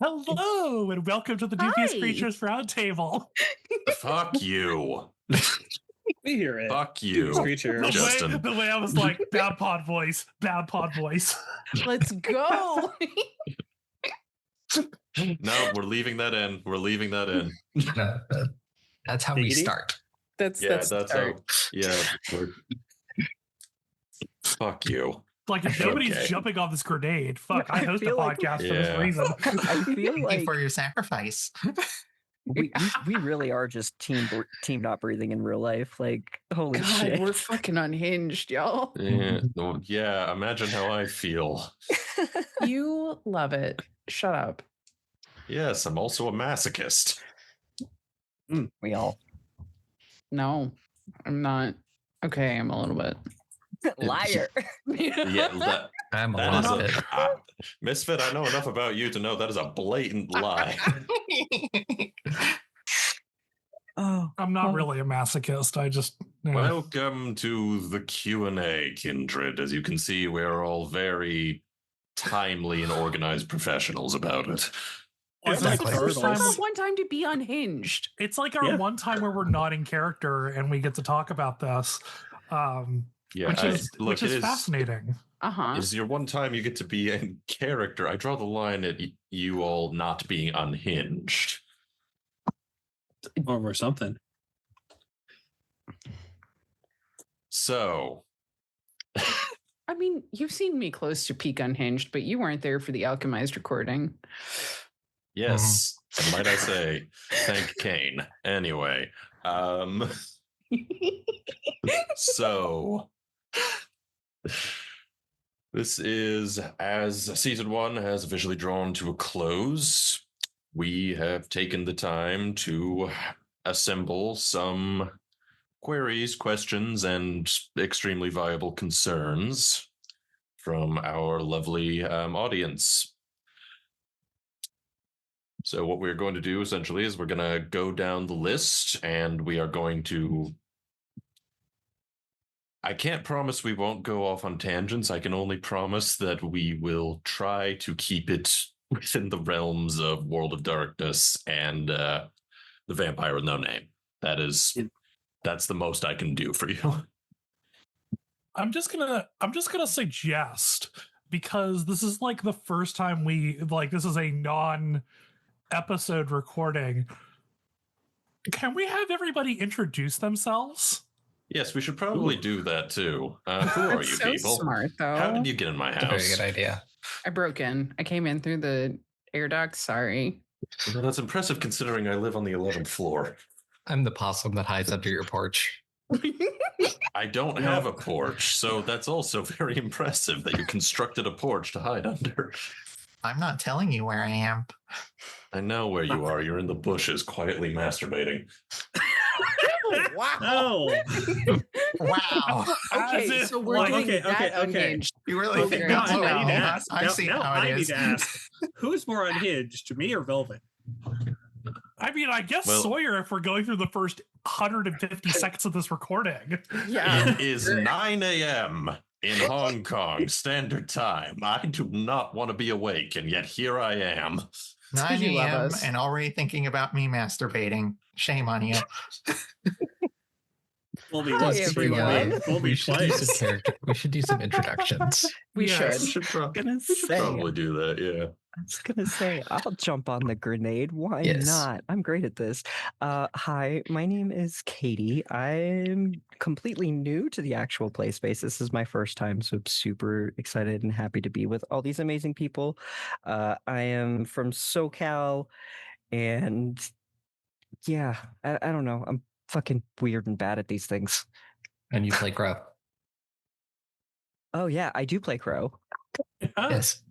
Hello, and welcome to the Dubious Hi. Creatures Roundtable. Fuck you. We hear it. Fuck you. Creature. Justen. The way I was like, bad pod voice. Let's go. No, we're leaving that in. We're leaving that in. No, that's how we Diggity? start. That's That's how. Yeah. Fuck you. Like, if nobody's Okay. jumping on this grenade, fuck, I host a feel like- podcast for Yeah. this reason. I feel Thank you like for your sacrifice. we really are just team not breathing in real life. Like, holy God, shit. we're fucking unhinged, y'all. Yeah, imagine how I feel. You love it. Shut up. Yes, I'm also a masochist. We all No, I'm not. Okay, I'm a little bit. liar. Yeah, I'm a that is lot of it. Misfit, I know enough about you to know that is a blatant lie. Oh, I'm not really a masochist. I just Welcome to the Q&A, Kindred. As you can see, we're all very timely and organized professionals about it. Is I this like the It's first turtles. time? our one time to be unhinged. It's like our Yeah. one time where we're not in character and we get to talk about this, Yeah, which is fascinating. Uh-huh. Is your one time you get to be in character. I draw the line at you all not being unhinged. Or something. So, I mean, you've seen me close to peak unhinged, but you weren't there for the alchemized recording. yes, and might I say, thank Kane. Anyway, so this is, as season 1 has officially drawn to a close, we have taken the time to assemble some queries, questions, and extremely viable concerns from our lovely audience. So what we're going to do essentially is we're going to go down the list and we are going to... I can't promise we won't go off on tangents. I can only promise that we will try to keep it within the realms of World of Darkness and the Vampire with No Name. That's the most I can do for you. I'm just gonna suggest, because this is like the first time this is a non-episode recording. Can we have everybody introduce themselves? Yes, we should probably do that too. Who are That's you so people? smart, though. How did you get in my That's a very house? good idea. I broke in. I came in through the air duct. Sorry. Well, that's impressive considering I live on the 11th floor. I'm the possum that hides under your porch. I don't have a porch, so that's also very impressive that you constructed a porch to hide under. I'm not telling you where I am. I know where you are. You're in the bushes quietly masturbating. Wow. Oh, Wow. Okay, As if, so we're like- doing okay, that okay. unhinged. You really Okay. think now, that's now I need to well? ask. I've seen now how I it need is. to ask. Who's more unhinged, me or Velvet? I mean, I guess Well- Sawyer, if we're going through the first 150 seconds of this recording. Yeah. It is 9 a.m. in Hong Kong Standard Time. I do not want to be awake, and yet here I am. 9 you love a.m. us. and already thinking about me masturbating. Shame on you. We'll be Hi, once everyone. We'll be We should do twice. some character. We should do some introductions. We Yes. should. gonna We should say, probably do that, yeah. I was gonna say, I'll jump on the grenade. Why Yes. not? I'm great at this. Hi, my name is Catie. I'm completely new to the actual play space. This is my first time, so I'm super excited and happy to be with all these amazing people. I am from SoCal, and yeah, I don't know. I'm fucking weird and bad at these things. And you play Crowe. Oh yeah, I do play Crowe. Yes.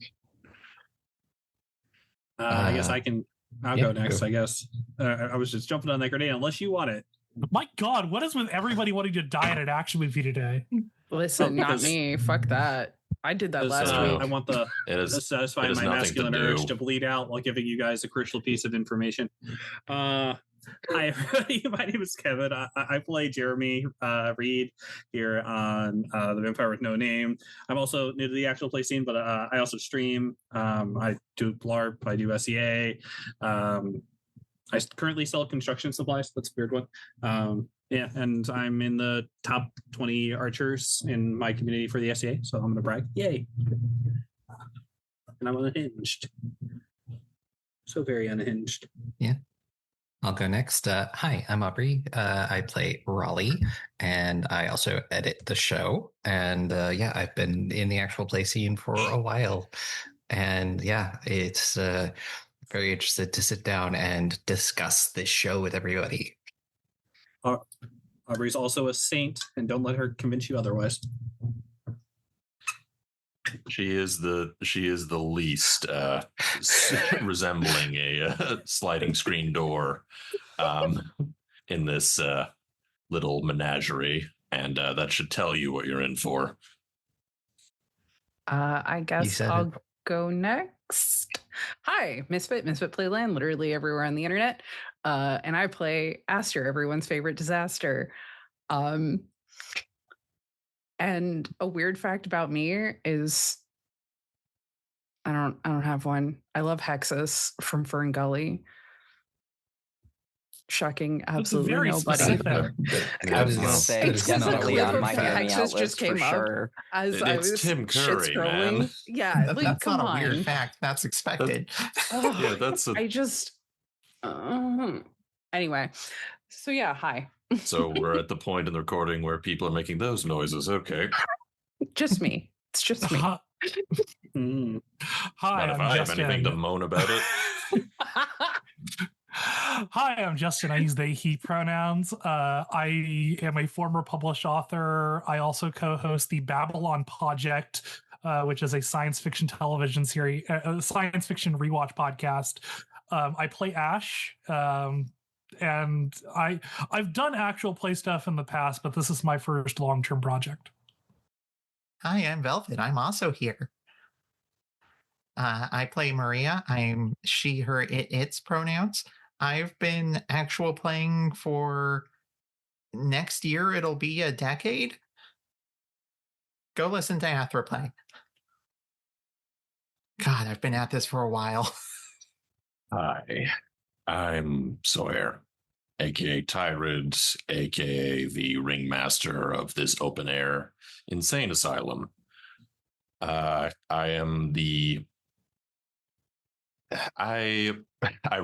I guess I can. I'll yeah, go next. go. I guess I was just jumping on that grenade. Unless you want it. My God, what is with everybody wanting to die in an action movie today? Listen, not because- me. Fuck that. I did that last no. week. I want the It is. satisfying it is my nothing masculine to urge do. to bleed out while giving you guys a crucial piece of information. Hi, everybody. My name is Kevin. I play Jeremy Reed here on The Vampire with No Name. I'm also new to the actual play scene, but I also stream. I do LARP. I do SEA. I currently sell construction supplies. That's a weird one. Yeah, and I'm in the top 20 archers in my community for the SEA, so I'm going to brag. Yay. And I'm unhinged. So very unhinged. Yeah. I'll go next. Hi, I'm Aubrey. I play Raleigh, and I also edit the show. And yeah, I've been in the actual play scene for a while. And yeah, it's very interested to sit down and discuss this show with everybody. Aubrey's also a saint, and don't let her convince you otherwise. She is the least resembling a sliding screen door in this little menagerie, and that should tell you what you're in for. I guess I'll go next. Hi, Misfit Playland, literally everywhere on the internet. And I play Aster, everyone's favorite disaster. And a weird fact about me is I don't have one. I love Hexus from Fern Gully. Shocking, absolutely very nobody. specific. I was going to say, It's because a definitely clip on of my hear me Hexus out just list for came up sure. as I It's was Tim Curry, shit-scrolling. man. Yeah, like, That's come not a on. weird fact. That's expected. Yeah, that's a, I just anyway. So yeah, hi. so we're at the point in the recording where people are making those noises. Okay. Just me. It's just me. Hi, Mm. Not if I'm I have Justen. anything to moan about it. Hi, I'm Justen. I use they, he pronouns. I am a former published author. I also co-host the Babylon Project, which is a science fiction television series, a science fiction rewatch podcast. I play Ash, and I've done actual play stuff in the past, but this is my first long-term project. Hi, I'm Velvet. I'm also here. I play Maria. I'm she, her, its pronouns. I've been actual playing for next year. It'll be a decade. Go listen to Athroplay. God, I've been at this for a while. Hi, I'm Sawyer, aka Tyrant, aka the ringmaster of this open air insane asylum. I am the I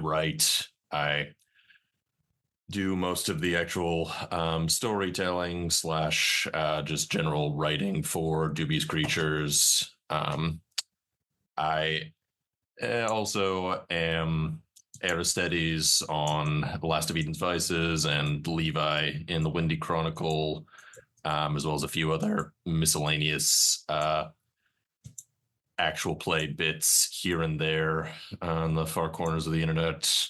write. I do most of the actual storytelling / just general writing for Dubious Creatures. I also am Aristides on The Last of Eden's Vices and Levi in the Windy Chronicle, as well as a few other miscellaneous actual play bits here and there on the far corners of the internet.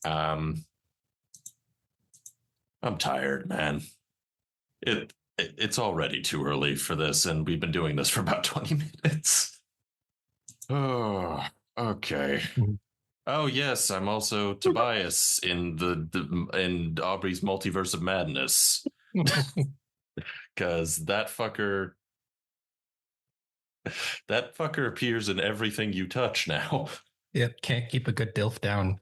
I'm tired, man. It's already too early for this, and we've been doing this for about 20 minutes. Oh, okay. Oh yes, I'm also Tobias in in Aubrey's Multiverse of Madness. Because that fucker appears in everything you touch now. Yep, can't keep a good DILF down.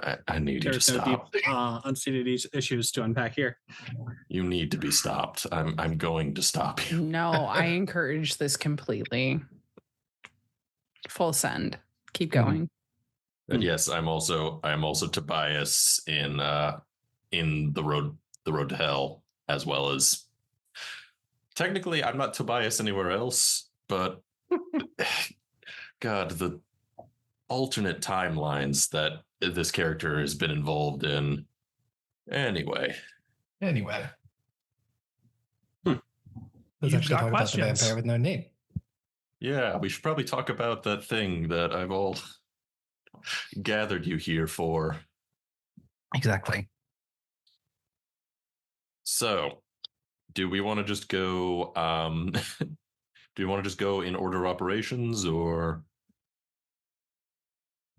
I need you to There's no stop. deep unseated issues to unpack here. You need to be stopped. I'm going to stop you. No, I encourage this completely. Full send. Keep going. And yes, I'm also Tobias in the road to hell, as well as technically I'm not Tobias anywhere else, but God, the alternate timelines that this character has been involved in. Anyway. Let's You've actually got talk about the questions. vampire with no name. Yeah, we should probably talk about that thing that I've all gathered you here for. Exactly. So, do we want to just go in order of operations, or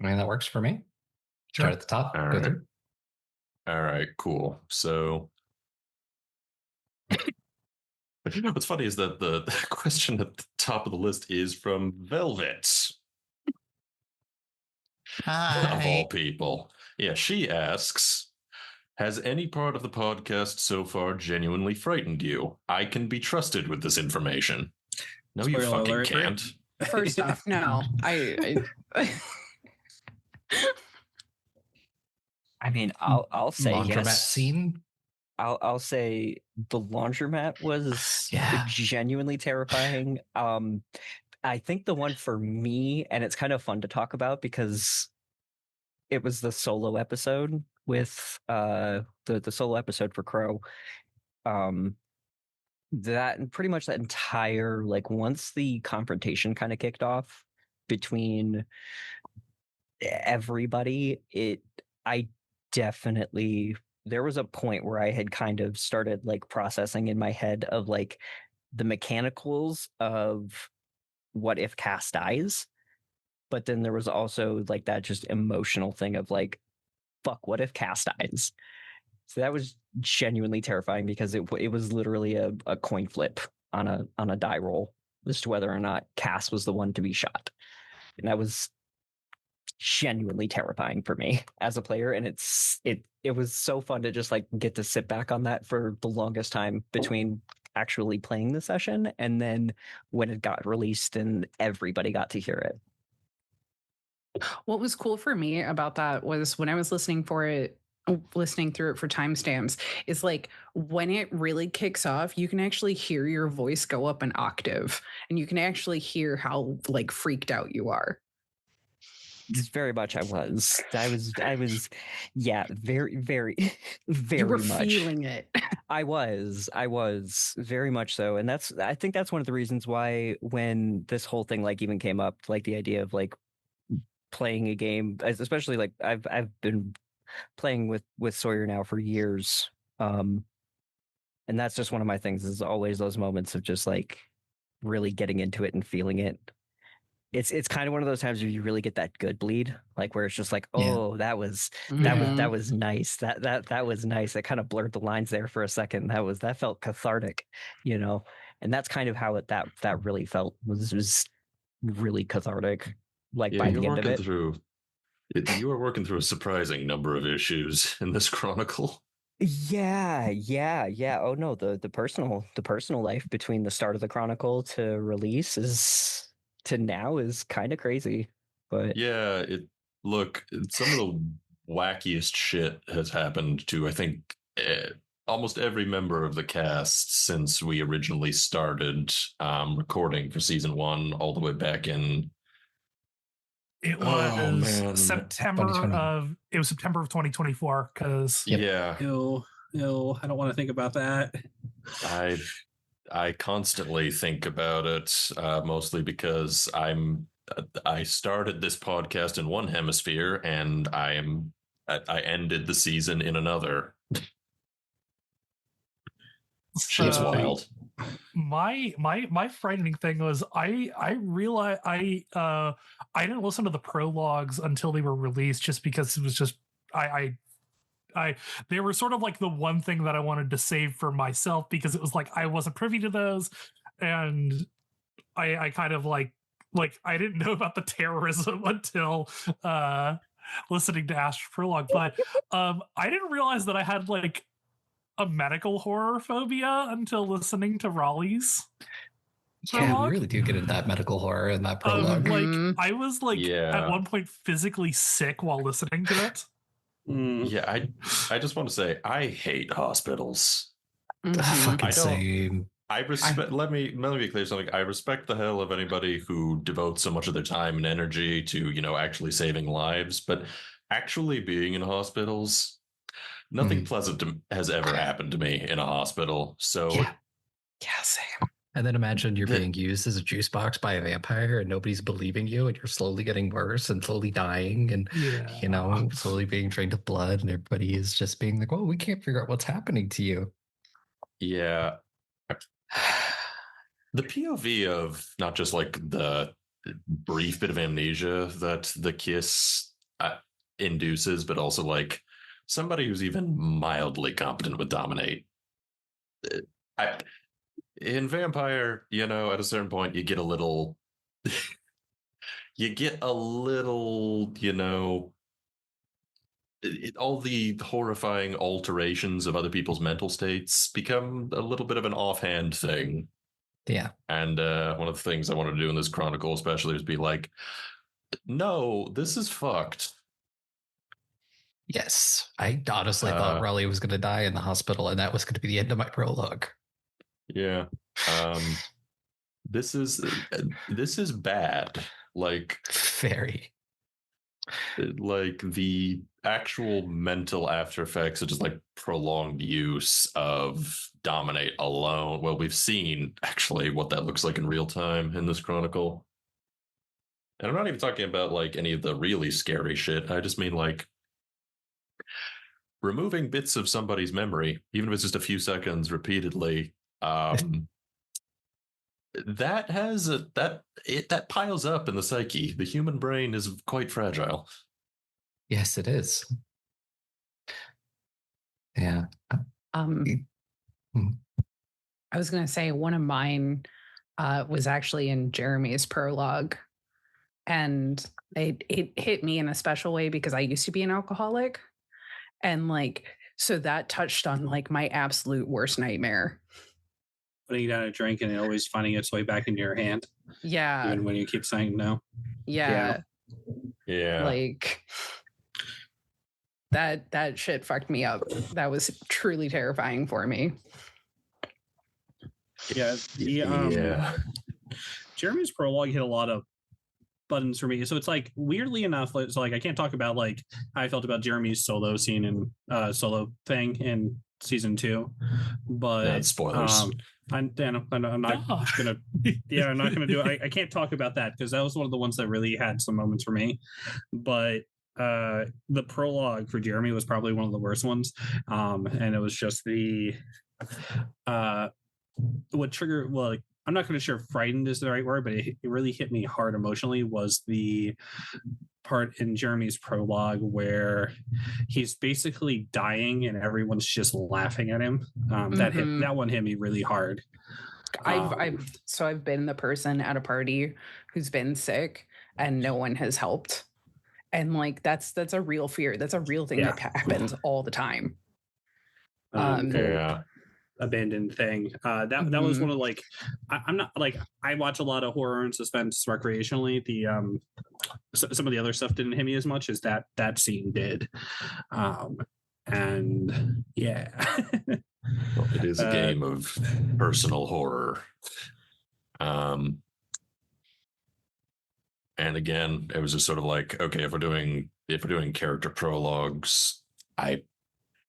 I mean, that works for me. Start at the top. All Go right. through. All right, cool. So what's funny is that the question at the top of the list is from Velvet, of all people. Yeah, she asks, has any part of the podcast so far genuinely frightened you? I can be trusted with this information. No, you Spoiler fucking alert. can't. First off, no. I mean, I'll say Laundromat yes. scene. I'll say the laundromat was Yeah. genuinely terrifying. I think the one for me, and it's kind of fun to talk about because it was the solo episode with the solo episode for Crowe. That and pretty much that entire, like, once the confrontation kind of kicked off between everybody, I definitely, there was a point where I had kind of started like processing in my head of like the mechanicals of what if Cass dies, but then there was also like that just emotional thing of like, fuck, what if Cass dies? So that was genuinely terrifying because it was literally a coin flip on a die roll as to whether or not Cass was the one to be shot, and that was genuinely terrifying for me as a player. And it was so fun to just like get to sit back on that for the longest time between actually playing the session and then when it got released and everybody got to hear it. What was cool for me about that was when I was listening through it for timestamps, is like when it really kicks off, you can actually hear your voice go up an octave and you can actually hear how like freaked out you are. Very much I was, yeah, very, very, very you were much feeling it. I was very much so. And I think that's one of the reasons why when this whole thing like even came up, like the idea of like playing a game, especially like I've been playing with Sawyer now for years. And that's just one of my things, is always those moments of just like really getting into it and feeling it. It's kind of one of those times where you really get that good bleed, like where it's just like, oh, that was nice. That was nice. It kind of blurred the lines there for a second. That felt cathartic, you know. And that's kind of how that really felt, was really cathartic. Like by the end of it, you are working through a surprising number of issues in this chronicle. Yeah. Oh no, the personal life between the start of the chronicle to release to now is kind of crazy. But yeah, some of the wackiest shit has happened to, I think, almost every member of the cast since we originally started recording for season 1 all the way back in It was September 2020. of 2024 because yeah, Ew, I don't want to think about that. I constantly think about it, mostly because I started this podcast in one hemisphere and I ended the season in another. Shit's wild. My frightening thing was I realized I didn't listen to the prologues until they were released, just because it was just they were sort of like the one thing that I wanted to save for myself, because it was like I wasn't privy to those, and I kind of like I didn't know about the terrorism until listening to Aster prologue, but I didn't realize that I had like a medical horror phobia until listening to Raleigh's Yeah, prologue. we really do get into that medical horror in that prologue. Like I was like Yeah. at one point physically sick while listening to it. Yeah, I just want to say I hate hospitals. Fucking I don't- same. I respect. Let me be clear something. I respect the hell of anybody who devotes so much of their time and energy to actually saving lives, but actually being in hospitals, nothing pleasant has ever happened to me in a hospital. So Yeah, same. And then imagine you're being used as a juice box by a vampire and nobody's believing you, and you're slowly getting worse and slowly dying, and slowly being drained to blood, and everybody is just being like, "Well, we can't figure out what's happening to you." yeah, the POV of not just like the brief bit of amnesia that the kiss, induces, but also like somebody who's even mildly competent with dominate. In Vampire, at a certain point, you get a little, all the horrifying alterations of other people's mental states become a little bit of an offhand thing. Yeah. And one of the things I wanted to do in this chronicle, especially, is be like, no, this is fucked. Yes. I honestly thought Raleigh was going to die in the hospital, and that was going to be the end of my prologue. Yeah. This is bad. Like, very. Like the actual mental after effects of just like prolonged use of dominate alone. Well, we've seen actually what that looks like in real time in this chronicle. And I'm not even talking about like any of the really scary shit. I just mean like removing bits of somebody's memory, even if it's just a few seconds repeatedly. That has that piles up in the psyche. The human brain is quite fragile. Yes, it is. Yeah. I was going to say one of mine was actually in Jeremy's prologue, and it hit me in a special way because I used to be an alcoholic, and like so that touched on like my absolute worst nightmare. Putting down a drink and it always finding its way back into your hand. Yeah. Even when you keep saying no. Yeah. Like that shit fucked me up. That was truly terrifying for me. Yeah. Jeremy's prologue hit a lot of buttons for me. So it's like weirdly enough, so like I can't talk about like how I felt about Jeremy's solo scene and solo thing in season 2, but spoilers. I'm not gonna I'm not gonna do it. I can't talk about that because that was one of the ones that really had some moments for me, but the prologue for Jeremy was probably one of the worst ones, and it was just the what triggered, well, like, I'm not going to sure frightened is the right word, but it really hit me hard emotionally was the part in Jeremy's prologue where he's basically dying and everyone's just laughing at him. That one hit me really hard. I've been the person at a party who's been sick and no one has helped, and like that's a real fear. That's a real thing that happens all the time. Abandoned thing. That was one of like I'm not like I watch a lot of horror and suspense recreationally. The some of the other stuff didn't hit me as much as that scene did. And yeah. Well, it is a game of personal horror. And again, it was just sort of like, okay, if we're doing character prologues,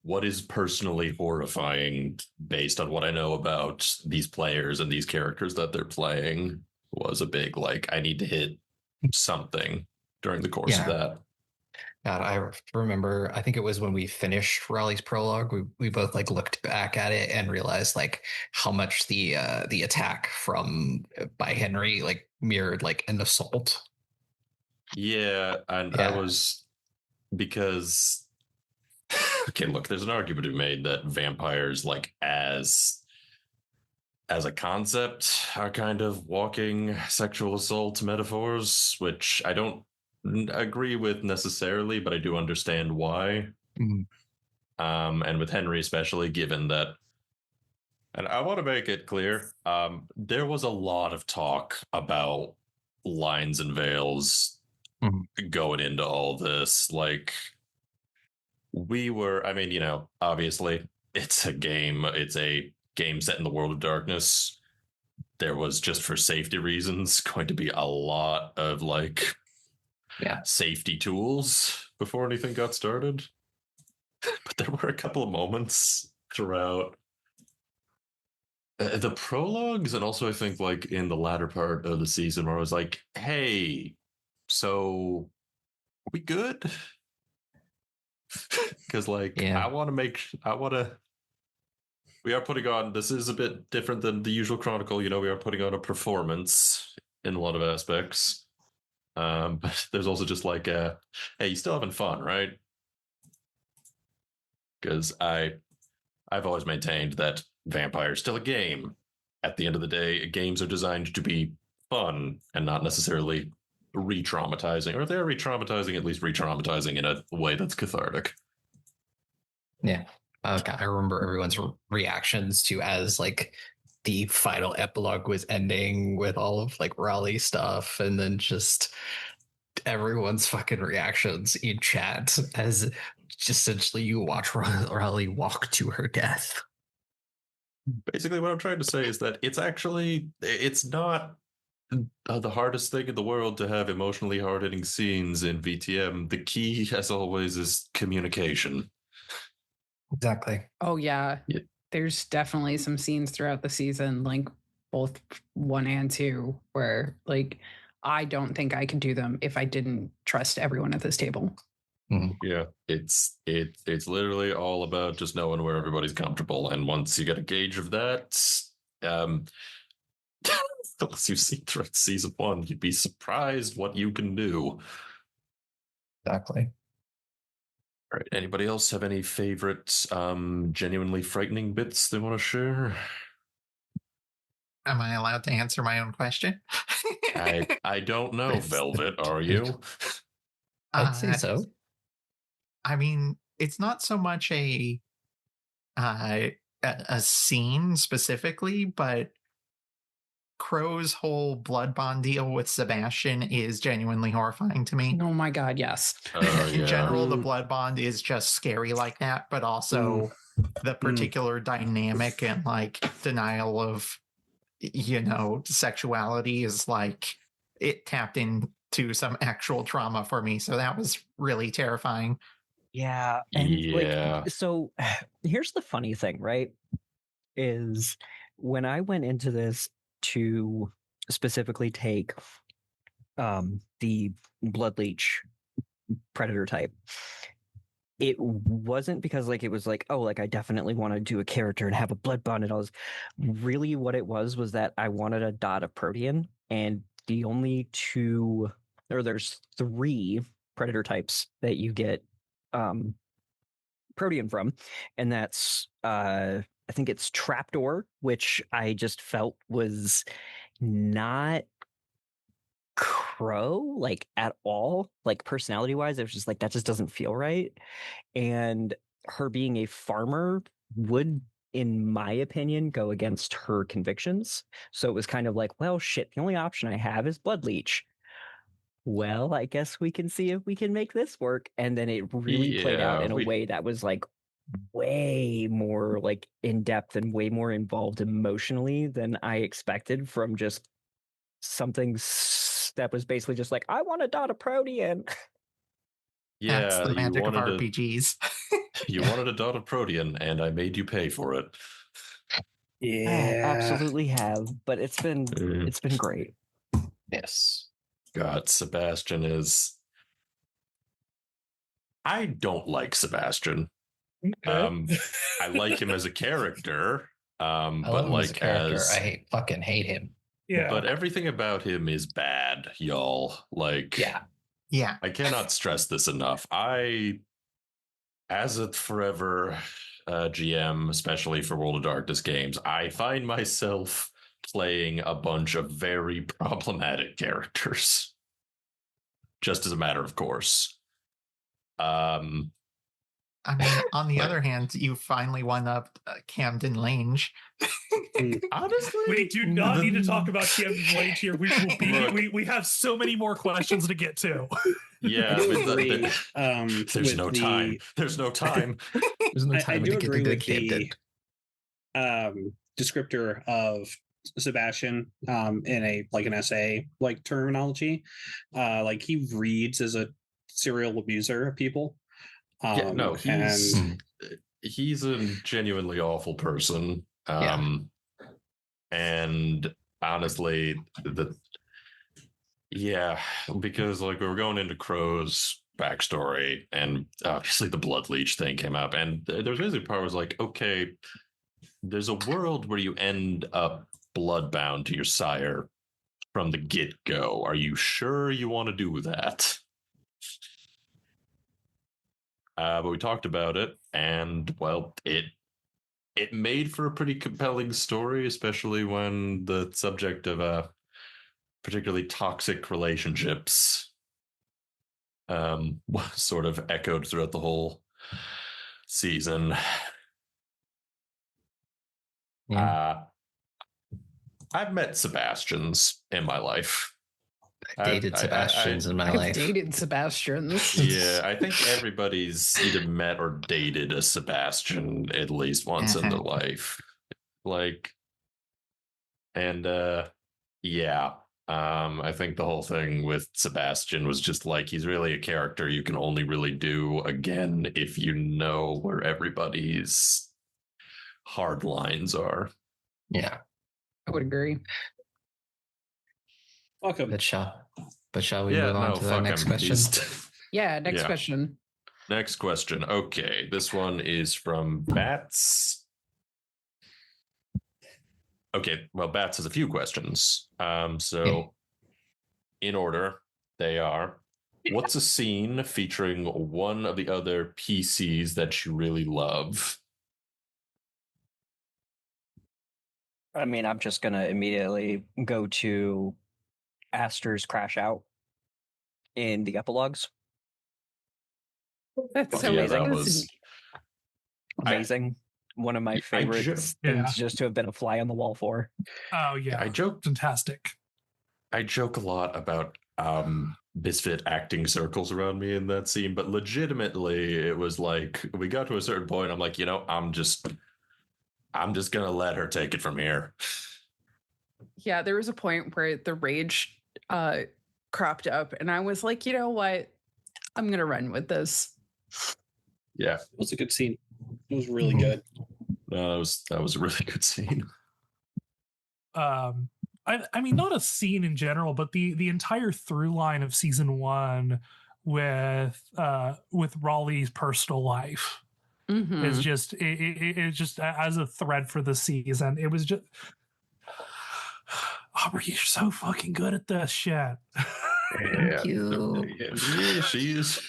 what is personally horrifying based on what I know about these players and these characters that they're playing was a big, like, I need to hit something during the course of that. God, I remember, I think it was when we finished Raleigh's prologue, we both like looked back at it and realized like how much the attack by Henry like mirrored like an assault. Yeah, and I was, because okay, look, there's an argument to be made that vampires, like as a concept, are kind of walking sexual assault metaphors, which I don't agree with necessarily, but I do understand why. And with Henry especially, given that, and I want to make it clear, there was a lot of talk about lines and veils going into all this. Like, we were, I mean, obviously it's a game set in the world of darkness. There was, just for safety reasons, going to be a lot of like safety tools before anything got started. But there were a couple of moments throughout the prologues, and also I think like in the latter part of the season, where I was like, hey, so are we good? Because like we are putting on, this is a bit different than the usual chronicle, we are putting on a performance in a lot of aspects. But there's also just like hey, you still having fun, right? Because I've always maintained that Vampire's still a game. At the end of the day, games are designed to be fun and not necessarily re-traumatizing. Or if they're re-traumatizing, at least re-traumatizing in a way that's cathartic. Yeah. Okay. I remember everyone's reactions to as like the final epilogue was ending with all of like Raleigh stuff, and then just everyone's fucking reactions in chat as just essentially you watch Raleigh walk to her death. Basically, what I'm trying to say is that it's not the hardest thing in the world to have emotionally hard-hitting scenes in VTM. The key, as always, is communication. Exactly. Oh yeah. Yeah. There's definitely some scenes throughout the season, like both 1 and 2, where like I don't think I could do them if I didn't trust everyone at this table. Yeah, it's literally all about just knowing where everybody's comfortable, and once you get a gauge of that, as you've seen throughout season 1, you'd be surprised what you can do. Exactly. All right. Anybody else have any favorite, genuinely frightening bits they want to share? Am I allowed to answer my own question? I don't know, Velvet. Are you? I'd say so. I mean, it's not so much a scene specifically, but Crowe's whole blood bond deal with Sebastian is genuinely horrifying to me. Oh my god, yes. In general, the blood bond is just scary like that, but also the particular dynamic and like denial of, sexuality is like it tapped into some actual trauma for me. So that was really terrifying. Yeah. And like, so here's the funny thing, right? Is when I went into this to specifically take the blood leech predator type, it wasn't because like it was like, oh, like I definitely want to do a character and have a blood bond and all this. Really what it was that I wanted a dot of protean, and the only there's 3 predator types that you get protean from, and that's I think it's trapdoor, which I just felt was not Crowe like at all, like personality wise. It was just like that just doesn't feel right. And her being a farmer would, in my opinion, go against her convictions. So it was kind of like, well, shit, the only option I have is blood leech. Well, I guess we can see if we can make this work. And then it really played out in a way that was like way more like in depth and way more involved emotionally than I expected from just something that was basically just like, I want a dot of protean. Yeah, that's the magic of RPGs. You wanted a dot of protean, and I made you pay for it. Yeah, I absolutely have, but it's been great. Yes. God, Sebastian is. I don't like Sebastian. Okay. I like him as a character. I but love him like as a character, I fucking hate him. Yeah. But everything about him is bad, y'all. Like, yeah. I cannot stress this enough. As a forever GM, especially for World of Darkness games, I find myself playing a bunch of very problematic characters, just as a matter of course. I mean, on the other hand, you finally won up Camden Lange. Honestly, we do not need to talk about Camden Lange here. We have so many more questions to get to. I Yeah, do agree. There's no time. There's no time. There's no time I do to get agree into with Camden. the descriptor of Sebastian in a like an essay like terminology. Like he reads as a serial abuser of people. He's a genuinely awful person. And honestly, because like we were going into Crowe's backstory, and obviously the blood leech thing came up, and there's basically a part where it's like, okay, there's a world where you end up bloodbound to your sire, from the get-go. Are you sure you want to do that? But we talked about it, and well, it made for a pretty compelling story, especially when the subject of particularly toxic relationships sort of echoed throughout the whole season. Yeah. I've met Sebastians in my life. Dated Sebastians in my I've life. dated Sebastians. Yeah, I think everybody's either met or dated a Sebastian at least once in their life. Like, and yeah, I think the whole thing with Sebastian was just like he's really a character you can only really do again if you know where everybody's hard lines are. Yeah. I would agree. Welcome. But shall we move on to the next question? Yeah, next Yeah. question. Next question. Okay, this one is from Bats. Okay, well, Bats has a few questions. So in order, they are: what's a scene featuring one of the other PCs that you really love? I mean, I'm just gonna immediately go to Aster's crash out in the epilogues. That's so Yeah, amazing. that was Amazing. One of my favorite things just to have been a fly on the wall for. Oh yeah, I joke fantastic. I joke a lot about Misfit acting circles around me in that scene, but legitimately it was like we got to a certain point, I'm like, I'm just gonna let her take it from here. Yeah, there was a point where the rage cropped up, and I was like, you know what? I'm gonna run with this. Yeah, It was a good scene. It was really good. no, that was a really good scene. I mean, not a scene in general, but the entire through line of season 1 with Raleigh's personal life is just it's just as a thread for the season. It was just Aubrey, you're so fucking good at this shit. Thank you. Yeah, she's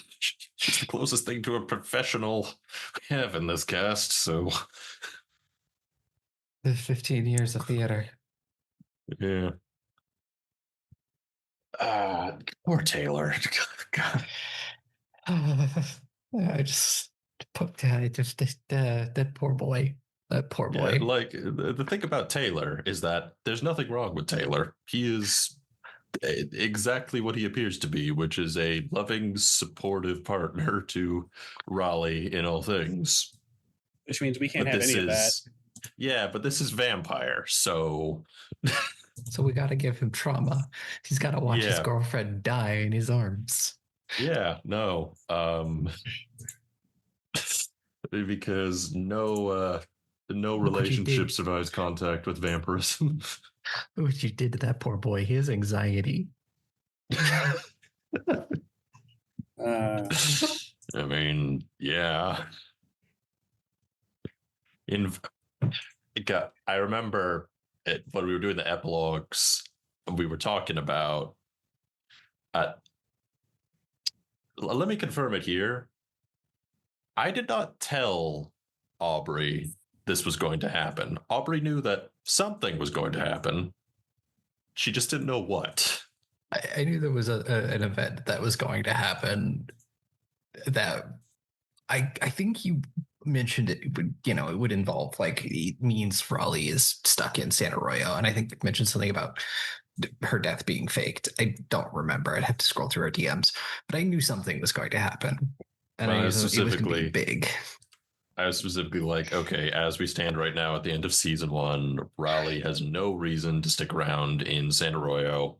the closest thing to a professional we have in this cast. So The 15 years of theater. yeah. Poor Taylor. God. I just that poor boy. That poor boy. Yeah, like the thing about Taylor is that there's nothing wrong with Taylor. He is exactly what he appears to be, which is a loving, supportive partner to Raleigh in all things. Which means we can't have any of that. Yeah, but this is vampire, so So we got to give him trauma. He's got to watch his girlfriend die in his arms. Yeah, no. Because no relationship survives contact with vampirism. What you did to that poor boy, his anxiety. I mean, yeah. I remember when we were doing the epilogues, we were talking about. Let me confirm it here. I did not tell Aubrey this was going to happen. Aubrey knew that something was going to happen. She just didn't know what. I knew there was an event that was going to happen. That I think you mentioned it would, it would involve like it means Raleigh is stuck in Santa Arroyo, and I think you mentioned something about her death being faked. I don't remember. I'd have to scroll through our DMs, but I knew something was going to happen, and I knew it was going to be big. I was specifically like, okay, as we stand right now at the end of season 1, Raleigh has no reason to stick around in Santa Arroyo,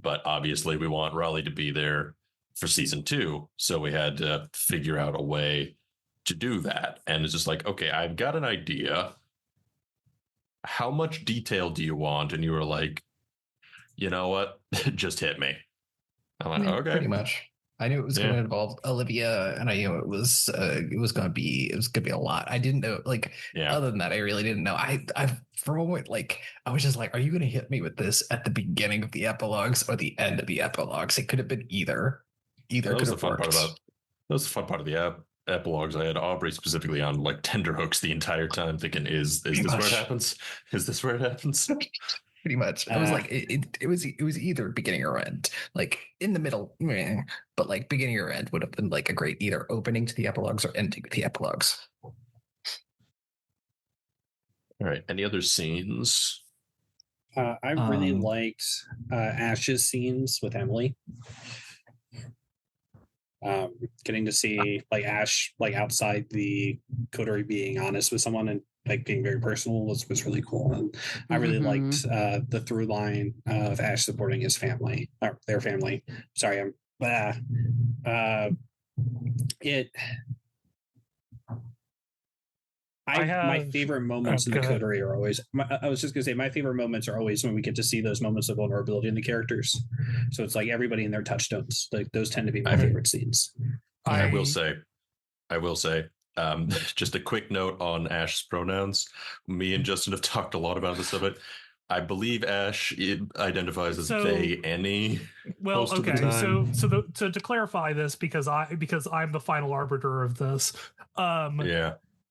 but obviously we want Raleigh to be there for season 2, so we had to figure out a way to do that. And it's just like, okay, I've got an idea. How much detail do you want? And you were like, you know what? Just hit me. I'm like, okay. Pretty much. I knew it was going to involve Olivia, and I knew it was going to be a lot. I didn't know, like, other than that, I really didn't know. I for a moment, like, I was just like, are you going to hit me with this at the beginning of the epilogues or the end of the epilogues? It could have been either. Either could have worked. That was the fun part of the epilogues. I had Aubrey specifically on like tenterhooks the entire time, thinking, "Is this where it happens? Is this where it happens?" Pretty much. I was like, it was either beginning or end. Like in the middle, but like beginning or end would have been like a great either opening to the epilogues or ending the epilogues. All right. Any other scenes? I really liked Ash's scenes with Emily. Getting to see like Ash like outside the coterie being honest with someone and like being very personal was really cool. And I really liked the through line of Ash supporting his family or their family. Sorry, my favorite moments in the coterie are always. I was just gonna say my favorite moments are always when we get to see those moments of vulnerability in the characters. So it's like everybody in their touchstones. Like those tend to be my favorite scenes. I will say, just a quick note on Ash's pronouns. Me and Justen have talked a lot about this subject. I believe Ash identifies as they, any. Well, okay. So to clarify this, because I'm the final arbiter of this.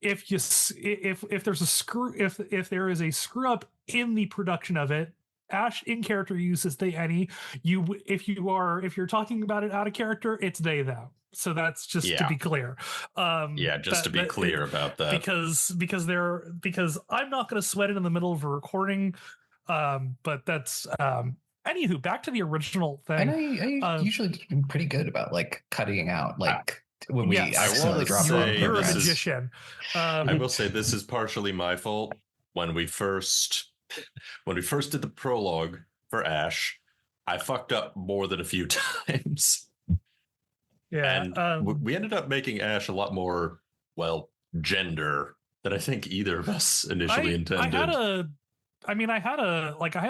If there's a screw, if there is a screw up in the production of it, Ash in character uses they any. If you're talking about it out of character, it's they them. So that's just to be clear. To be clear about that. Because I'm not going to sweat it in the middle of a recording. But that's anywho, back to the original thing. And I usually do pretty good about like cutting out like when we accidentally drop it. You're a magician. I will say this is partially my fault. When we first did the prologue for Ash, I fucked up more than a few times. Yeah, and we ended up making Ash a lot more gender than I think either of us initially intended. I had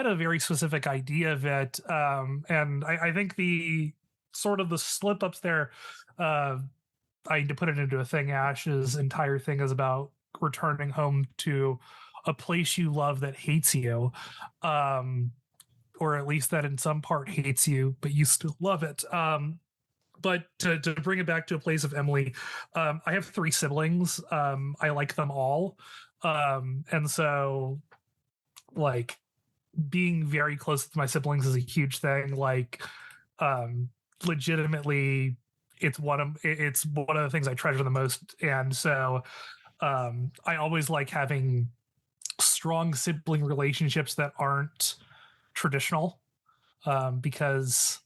a very specific idea of it, and I think the sort of the slip ups there. I need to put it into a thing. Ash's entire thing is about returning home to a place you love that hates you, or at least that in some part hates you, but you still love it. But to bring it back to a place of Emily, I have 3 siblings. I like them all, and so like being very close to my siblings is a huge thing. Like, legitimately, it's one of the things I treasure the most, and so I always like having strong sibling relationships that aren't traditional, because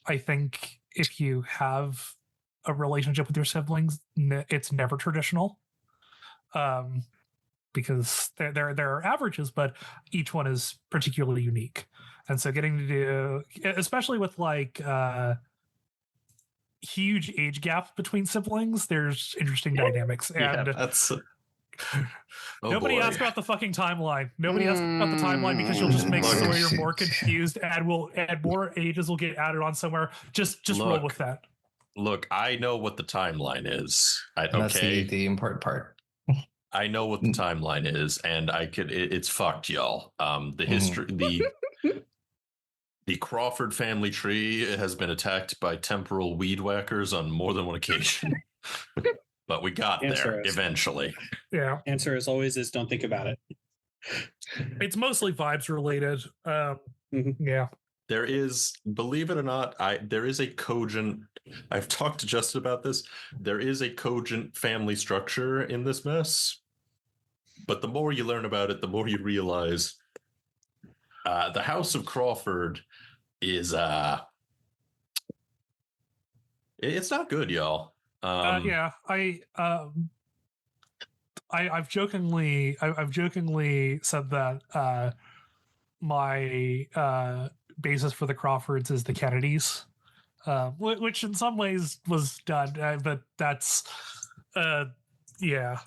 I think if you have a relationship with your siblings, it's never traditional, because there are averages, but each one is particularly unique. And so getting to do, especially with like huge age gap between siblings, there's interesting dynamics. And that's nobody asked about the fucking timeline. Nobody asked about the timeline because you'll just make Sawyer more confused, and more ages will get added on somewhere. Just roll with that. Look, I know what the timeline is. That's the important part. I know what the timeline is, and it's fucked, y'all. The history, the Crawford family tree has been attacked by temporal weed whackers on more than one occasion. But we got there eventually. Yeah. Answer as always is don't think about it. It's mostly vibes related. Yeah. There is, believe it or not, there is a cogent. I've talked to Justen about this. There is a cogent family structure in this mess. But the more you learn about it, the more you realize the House of Crawford is it's not good, y'all. Yeah, I've jokingly said that my basis for the Crawfords is the Kennedys, which in some ways was done, but that's yeah.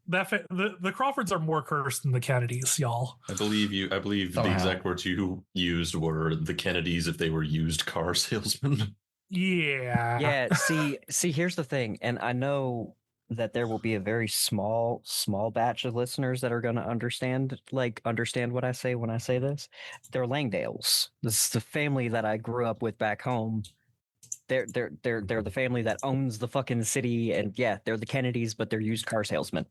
The Crawfords are more cursed than the Kennedys, y'all. I believe the exact words you used were the Kennedys if they were used car salesmen. Yeah. Yeah, see, here's the thing, and I know that there will be a very small batch of listeners that are going to understand what I say when I say this. They're Langdales. This is the family that I grew up with back home. They're the family that owns the fucking city, and yeah, they're the Kennedys, but they're used car salesmen.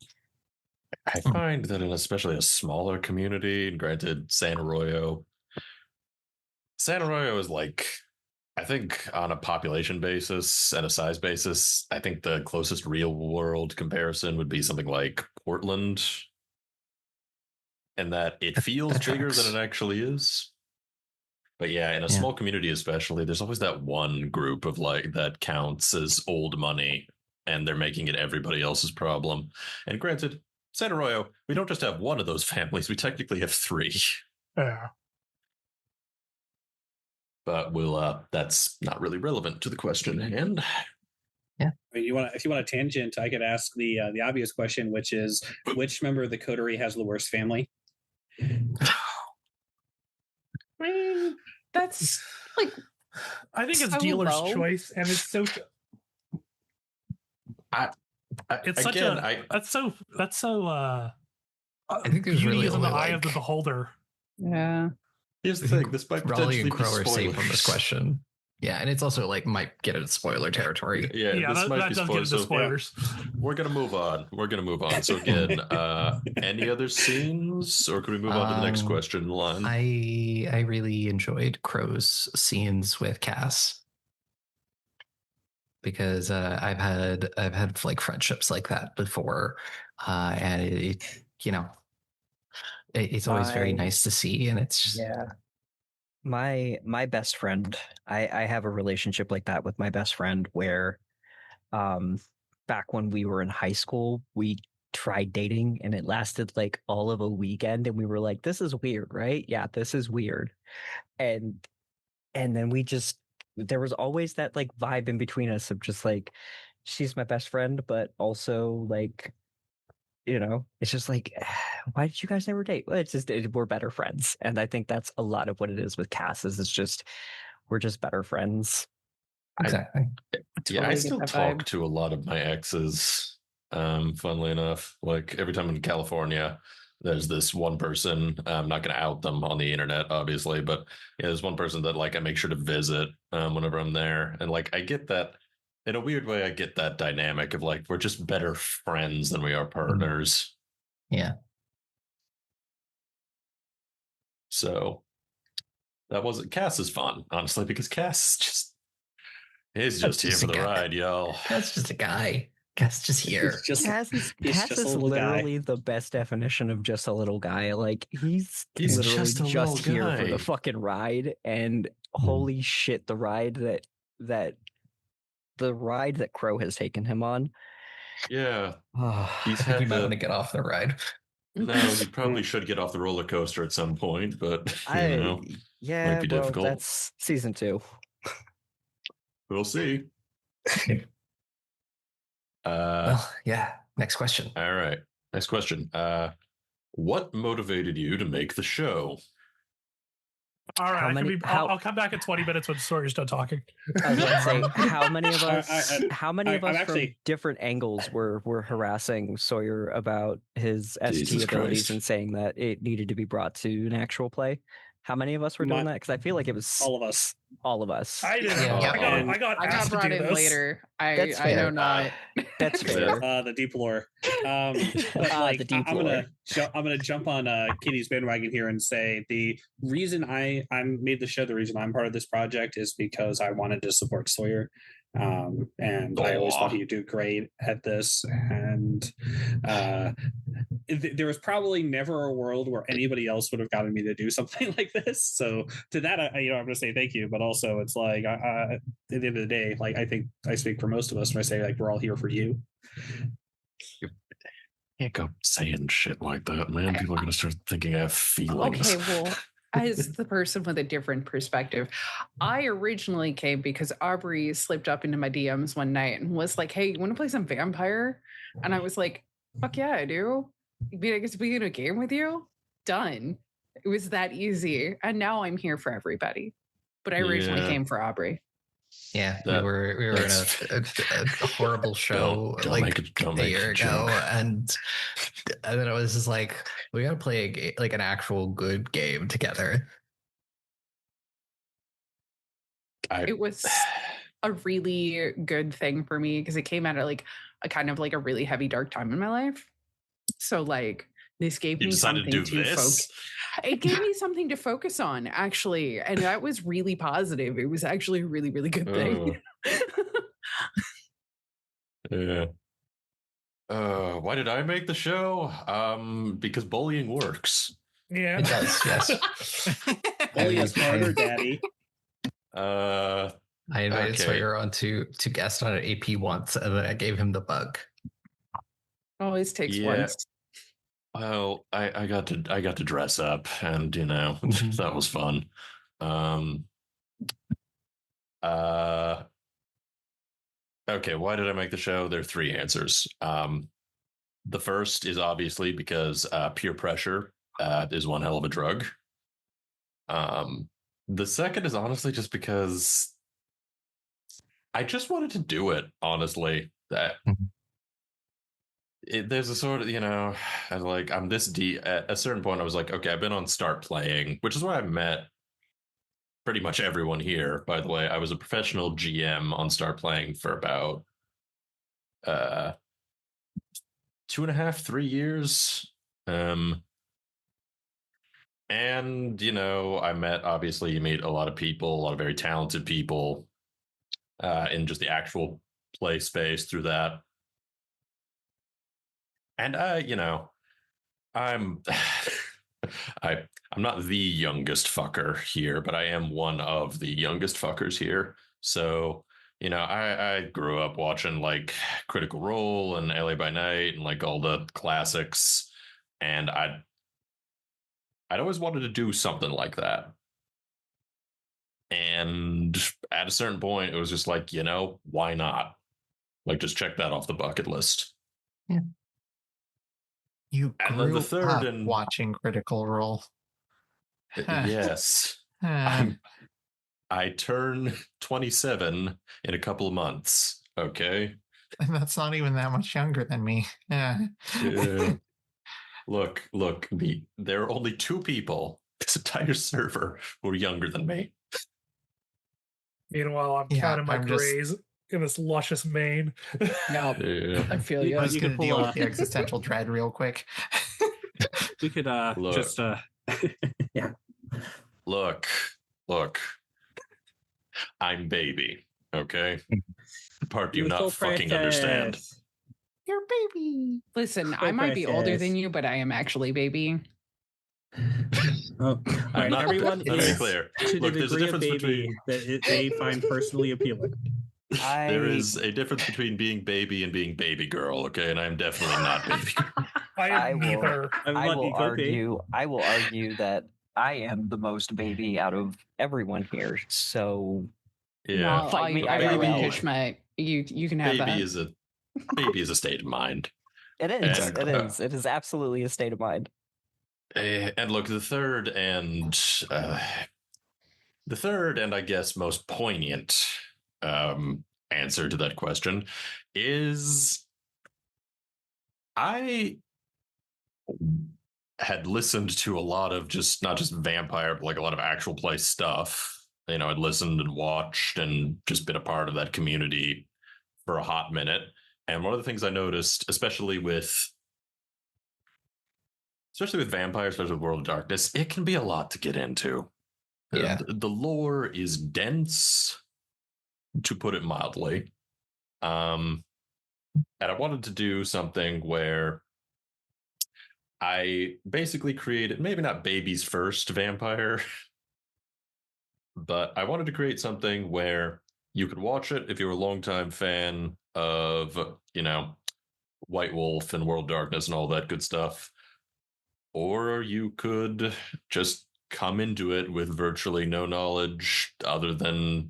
I find that in especially a smaller community, and granted, San Arroyo is like, I think on a population basis and a size basis, I think the closest real world comparison would be something like Portland, and that it feels that bigger tracks. than it actually is. But yeah, in a Yeah. small community especially, there's always that one group of like that counts as old money, and they're making it everybody else's problem. And granted, San Arroyo, we don't just have one of those families, we technically have three. Yeah. But that's not really relevant to the question at hand. I mean, if you want a tangent, I could ask the obvious question, which is, which member of the coterie has the worst family? I mean, that's like I think it's so dealer's low. choice, and it's so. It's such again, a. That's so. I think there's beauty really is in the only, eye of the like- beholder. Yeah. here's the I think thing: this might Raleigh potentially and Crowe be are safe from this spoilers. question. Yeah, and it's also like might get into spoiler territory. Yeah, Yeah, this that might be does get into spoilers. So spoilers. we're gonna move on. So again, any other scenes, or could we move on to the next question in line? I really enjoyed Crowe's scenes with Cass because I've had like friendships like that before, and it's always very nice to see, and it's just, Yeah. My best friend, I have a relationship like that with my best friend where back when we were in high school, we tried dating and it lasted like all of a weekend, and we were like, this is weird, right? Yeah, this is weird. And then there was always that like vibe in between us of just like, she's my best friend, but also like, it's just like, why did you guys never date? Well, it's just we're better friends, and I think that's a lot of what it is with Cass. Is it's just we're just better friends. exactly. Yeah, I Totally still get that talk vibe. to a lot of my exes. Funnily enough, like every time I'm in California, there's this one person. I'm not going to out them on the internet, obviously, but yeah, there's one person that like I make sure to visit whenever I'm there, and like I get that in a weird way. I get that dynamic of like we're just better friends than we are partners. Yeah. So that wasn't Cass is fun, honestly, because Cass is just here just for a the guy. ride, y'all. Cass just a guy. Cass just here. Cass is just a little guy. literally the best definition of just a little guy. Like he's literally just a little here for guy. the fucking ride, and holy shit, the ride that Crowe has taken him on. Yeah, he's I think you had might to. want to get off the ride. No, he probably should get off the roller coaster at some point, but yeah, might be well, difficult. that's season 2. We'll see. Well, yeah. Next question. All right. Next question. What motivated you to make the show? All right, How I'll come back in 20 minutes when Sawyer's done talking. I was about to say, how many of us? I'm from actually- different angles were harassing Sawyer about his ST Jesus abilities Christ. and saying that it needed to be brought to an actual play? How many of us were doing that? Because I feel like it was All of us. All of us. I didn't. Yeah. I got I got asked to brought do in this. later. I That's know fair. not. That's fair. The deep lore. But like, The deep I'm lore. gonna jump on Katie's bandwagon here and say the reason I made the show, the reason I'm part of this project is because I wanted to support Sawyer. And I always thought he'd do great at this. And there was probably never a world where anybody else would have gotten me to do something like this. So to that, I'm going to say thank you. But also, it's like at the end of the day, like I think I speak for most of us when I say like we're all here for you. Can't go saying shit like that, man. People are going to start thinking I have feelings. Okay, well, as the person with a different perspective, I originally came because Aubrey slipped up into my DMs one night and was like, "Hey, you want to play some vampire?" And I was like, "Fuck yeah, I do. I mean, I guess we get a game with you." Done. It was that easy, and now I'm here for everybody. But I originally Yeah. came for Aubrey. Yeah, That- we were in a horrible show don't a make year a ago, joke. and then it was just like we gotta play like an actual good game together. It was a really good thing for me because it came out at like a kind of like a really heavy dark time in my life. So like this gave You me decided something to do to focus. this? It gave me something to focus on, actually, and that was really positive. It was actually a really, really good thing. Yeah. Why did I make the show? Because bullying works. Yeah. It does, yes. Bully us harder, Daddy. I invited Okay. Sawyer on to guest on an AP once, and then I gave him the bug. Always takes Yeah. once. Well, I got to dress up, and that was fun. Okay, why did I make the show? There are three answers. The first is obviously because peer pressure is one hell of a drug. The second is honestly just because I just wanted to do it, honestly. There's a sort of, I'm this deep. At a certain point, I was like, okay, I've been on Start Playing, which is where I met pretty much everyone here. By the way, I was a professional GM on Start Playing for about 2.5, 3 years. And you meet a lot of people, a lot of very talented people in just the actual play space through that. And I'm I'm not the youngest fucker here, but I am one of the youngest fuckers here. So, I grew up watching like Critical Role and LA by Night and like all the classics, and I'd always wanted to do something like that. And at a certain point, it was just like, why not? Like, just check that off the bucket list. Yeah. You And grew then the third up and watching Critical Role. yes, I turn 27 in a couple of months. Okay, And that's not even that much younger than me. Yeah. Look. There are only two people this entire server who are younger than me. Meanwhile, I'm counting my grays in this luscious mane. No, I feel you. I was You going could to deal pull with the existential dread real quick. We could just yeah. Look. I'm baby. Okay, the part you not fucking understand. You're baby. Listen, I might be older than you, but I am actually baby. Oh, right. not- Everyone Let me be is clear. to Look, the there's a degree of difference baby that they find personally appealing. There is a difference between being baby and being baby girl. Okay, and I'm definitely not baby girl. I am neither. I will argue that I am the most baby out of everyone here. So Yeah, No, Fight me I IRL. relinquish my. You can have baby that. is a state of mind. it is. And, It is. It is absolutely a state of mind. And look, the third and I guess most poignant answer to that question is I had listened to a lot of not just vampire, but like a lot of actual play stuff. I'd listened and watched and just been a part of that community for a hot minute. And one of the things I noticed, especially with vampires, especially with World of Darkness, it can be a lot to get into. Yeah. The lore is dense, to put it mildly. And I wanted to do something where I basically created, maybe not baby's first vampire, but I wanted to create something where you could watch it if you're a longtime fan of, White Wolf and World of Darkness and all that good stuff. Or you could just come into it with virtually no knowledge other than,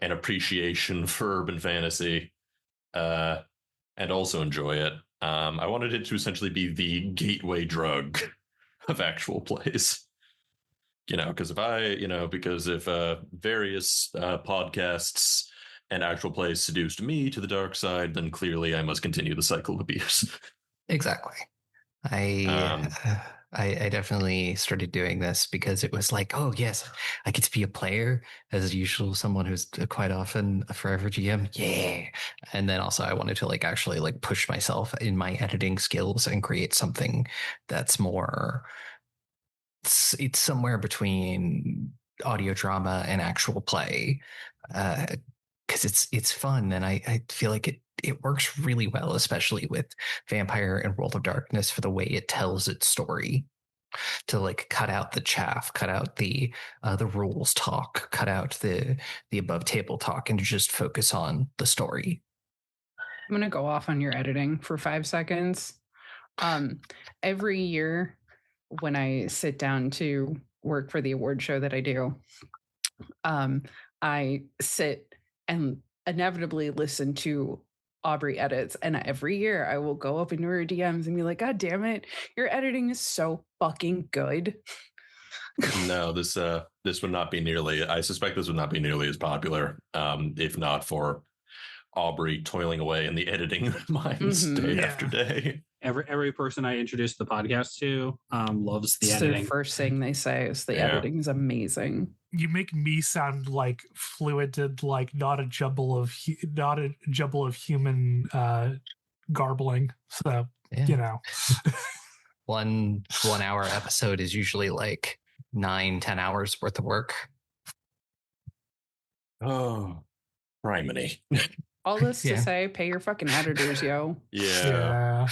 an appreciation for urban fantasy, and also enjoy it. I wanted it to essentially be the gateway drug of actual plays. because if various podcasts and actual plays seduced me to the dark side, then clearly I must continue the cycle of abuse. Exactly. I definitely started doing this because it was like, oh yes, I get to be a player as usual, someone who's quite often a forever GM. Yeah. And then also I wanted to actually push myself in my editing skills and create something that's more, it's somewhere between audio drama and actual play. Because it's fun, and I feel like it works really well, especially with Vampire and World of Darkness, for the way it tells its story. To cut out the chaff, cut out the rules talk, cut out the above table talk, and just focus on the story. I'm gonna go off on your editing for 5 seconds. Every year when I sit down to work for the award show that I do, I sit and inevitably listen to Aubrey edits, and every year I will go up into her DMs and be like, God damn it, your editing is so fucking good. No, this would not be nearly, I suspect this would not be nearly as popular if not for Aubrey toiling away in the editing mines day after day. Every person I introduce the podcast to loves the It's editing. the first thing they say is the editing is amazing. You make me sound like fluent and not a jumble of human garbling. So Yeah. 1 hour episode is usually 9-10 hours worth of work. Oh, criminy. All this to say, pay your fucking editors, yo. Yeah.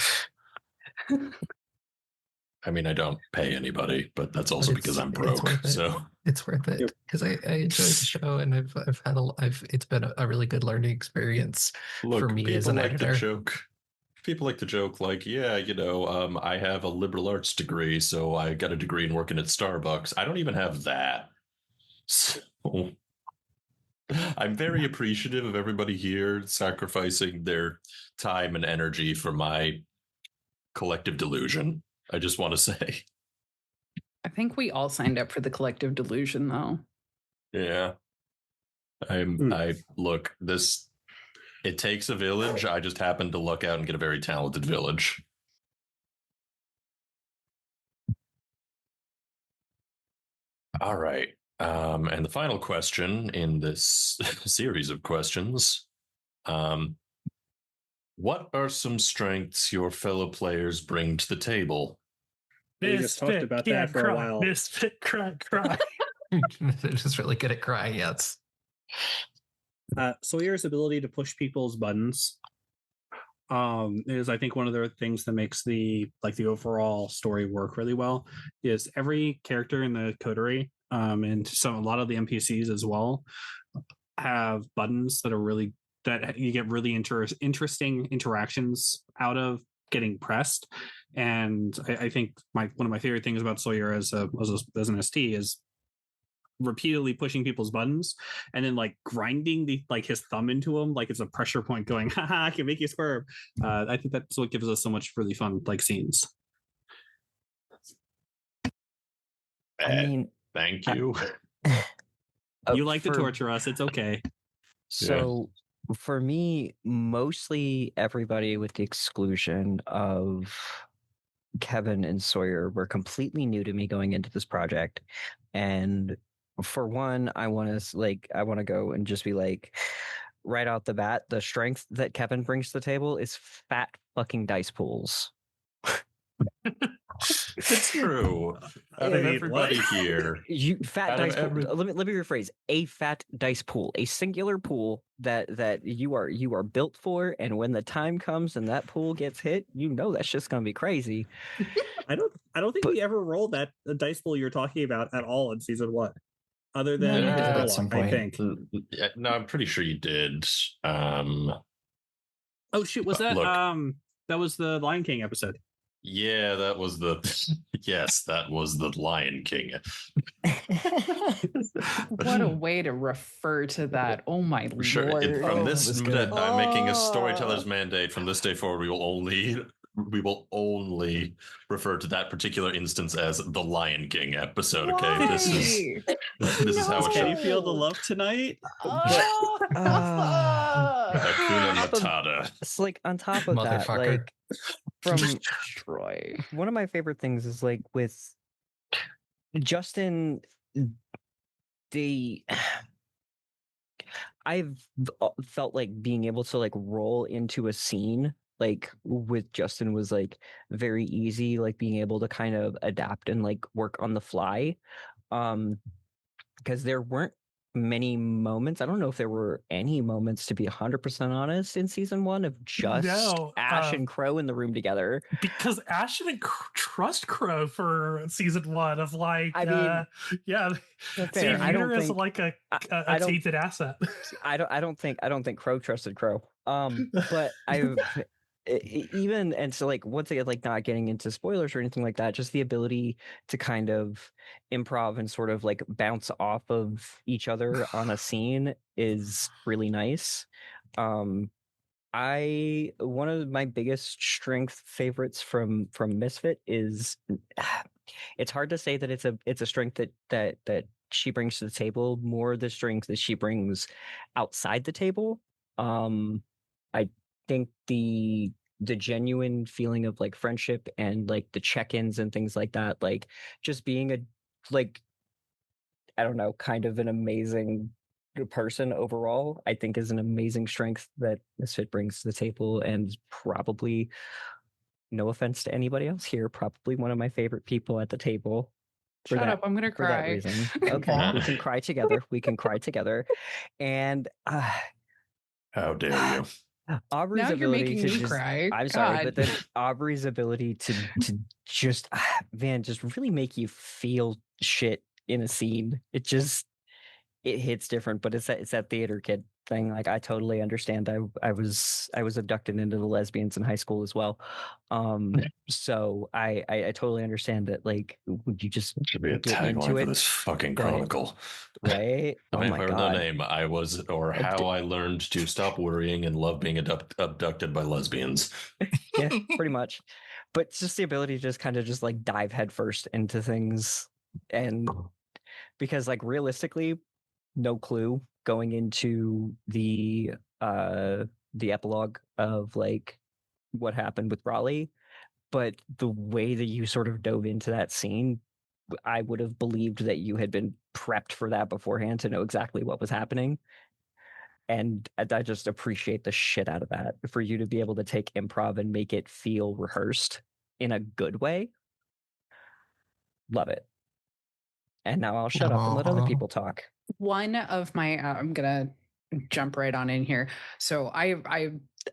I mean, I don't pay anybody, but that's also because I'm broke. So it's worth it because I enjoy the show, and it's been a really good learning experience for me as an editor. People like to joke, I have a liberal arts degree, so I got a degree in working at Starbucks. I don't even have that. So I'm very appreciative of everybody here sacrificing their time and energy for my collective delusion. I just want to say. I think we all signed up for the collective delusion, though. Yeah. It takes a village. I just happen to luck out and get a very talented village. All right. And the final question in this series of questions, what are some strengths your fellow players bring to the table? We just talked about that for a while. Misfit, cry. They're just really good at crying, yes. Sawyer's ability to push people's buttons is, I think, one of the things that makes the overall story work really well. Is every character in the coterie and a lot of the NPCs as well have buttons that you get really interesting interactions out of getting pressed. And I think one of my favorite things about Sawyer as an ST is repeatedly pushing people's buttons and then grinding his thumb into them like it's a pressure point, going, haha, I can make you squirm. I think that's what gives us so much really fun scenes. I mean, thank you. You like to torture us, it's okay. So for me, mostly everybody with the exclusion of Kevin and Sawyer were completely new to me going into this project. And for one, I want to go and just be right out the bat, the strength that Kevin brings to the table is fat fucking dice pools. It's true. Out of everybody here, you fat dice pool. Let me rephrase: a fat dice pool, a singular pool that you are built for, and when the time comes and that pool gets hit, that's just gonna be crazy. I don't think we ever rolled that dice pool you're talking about at all in season 1, other than at some point. I think. No, I'm pretty sure you did. Oh shoot, was that that was the Lion King episode? Yeah, that was the Lion King. What a way to refer to that. Oh my Sure. lord. I'm making a storyteller's mandate. From this day forward, we will only we will only refer to that particular instance as the Lion King episode. Okay, Why? this is how it Can you should. feel the love tonight? Oh. Hakuna top of- Matata. It's like on top of that, Motherfucker. like from Troy. one of my favorite things is like with Justen, they I've felt like being able to like roll into a scene like with Justen was like very easy, like being able to kind of adapt and like work on the fly. Because there weren't many moments. I don't know if there were any moments, to be 100% honest, in season 1 of just No, Ash and Crowe in the room together. because Ash didn't trust Crowe for season 1 of like, I mean, yeah, fair. they I viewed don't her as think like a I don't tainted asset. I don't think Crowe trusted Crowe. But I've even and so like once again, like not getting into spoilers or anything like that, just the ability to kind of improv and sort of like bounce off of each other on a scene is really nice. I one of my biggest strength favorites from Misfit is it's hard to say that it's a strength that she brings to the table, more the strength that she brings outside the table. I think the genuine feeling of like friendship and like the check-ins and things like that, like just being a like I don't know, kind of an amazing person overall, I think is an amazing strength that Misfit brings to the table, and probably, no offense to anybody else here, probably one of my favorite people at the table. Shut up, I'm gonna For that cry. reason. Okay, we can cry together. We can cry together. And How dare you? Aubrey's Now you're ability making to me just cry. I'm sorry, God. but then Aubrey's ability to just man, just really make you feel shit in a scene. It hits different, but it's that theater kid thing. Like I totally understand. I was abducted into the lesbians in high school as well. So I totally understand that. Like, would you just Should be a get into tagline for it, this fucking but- chronicle. right? The Oh my Vampire with No god. Name. I was, or how I learned to stop worrying and love being abducted by lesbians. Yeah, pretty much. But it's just the ability to just kind of just like dive headfirst into things, and because like realistically, no clue going into the epilogue of like what happened with Raleigh, but the way that you sort of dove into that scene, I would have believed that you had been prepped for that beforehand to know exactly what was happening. And I just appreciate the shit out of that, for you to be able to take improv and make it feel rehearsed in a good way. Love it. And now I'll shut up and let other people talk. One of my I'm gonna jump right on in here. So I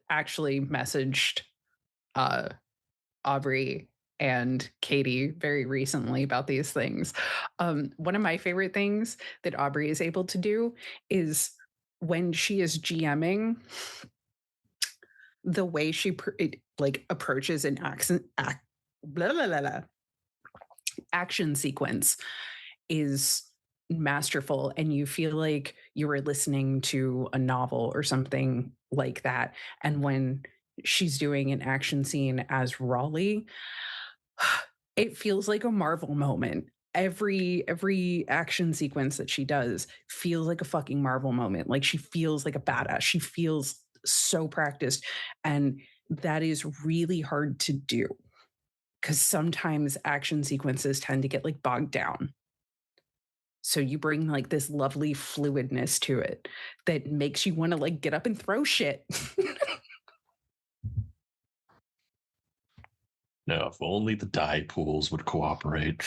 actually messaged Aubrey and Catie very recently about these things. One of my favorite things that Aubrey is able to do is when she is GMing, the way she like approaches an action sequence is masterful, and you feel like you were listening to a novel or something like that. And when she's doing an action scene as Raleigh, it feels like a Marvel moment. Every action sequence that she does feels like a fucking Marvel moment. Like she feels like a badass. She feels so practiced, and that is really hard to do because sometimes action sequences tend to get like bogged down. So you bring like this lovely fluidness to it that makes you want to like get up and throw shit. No, if only the die pools would cooperate.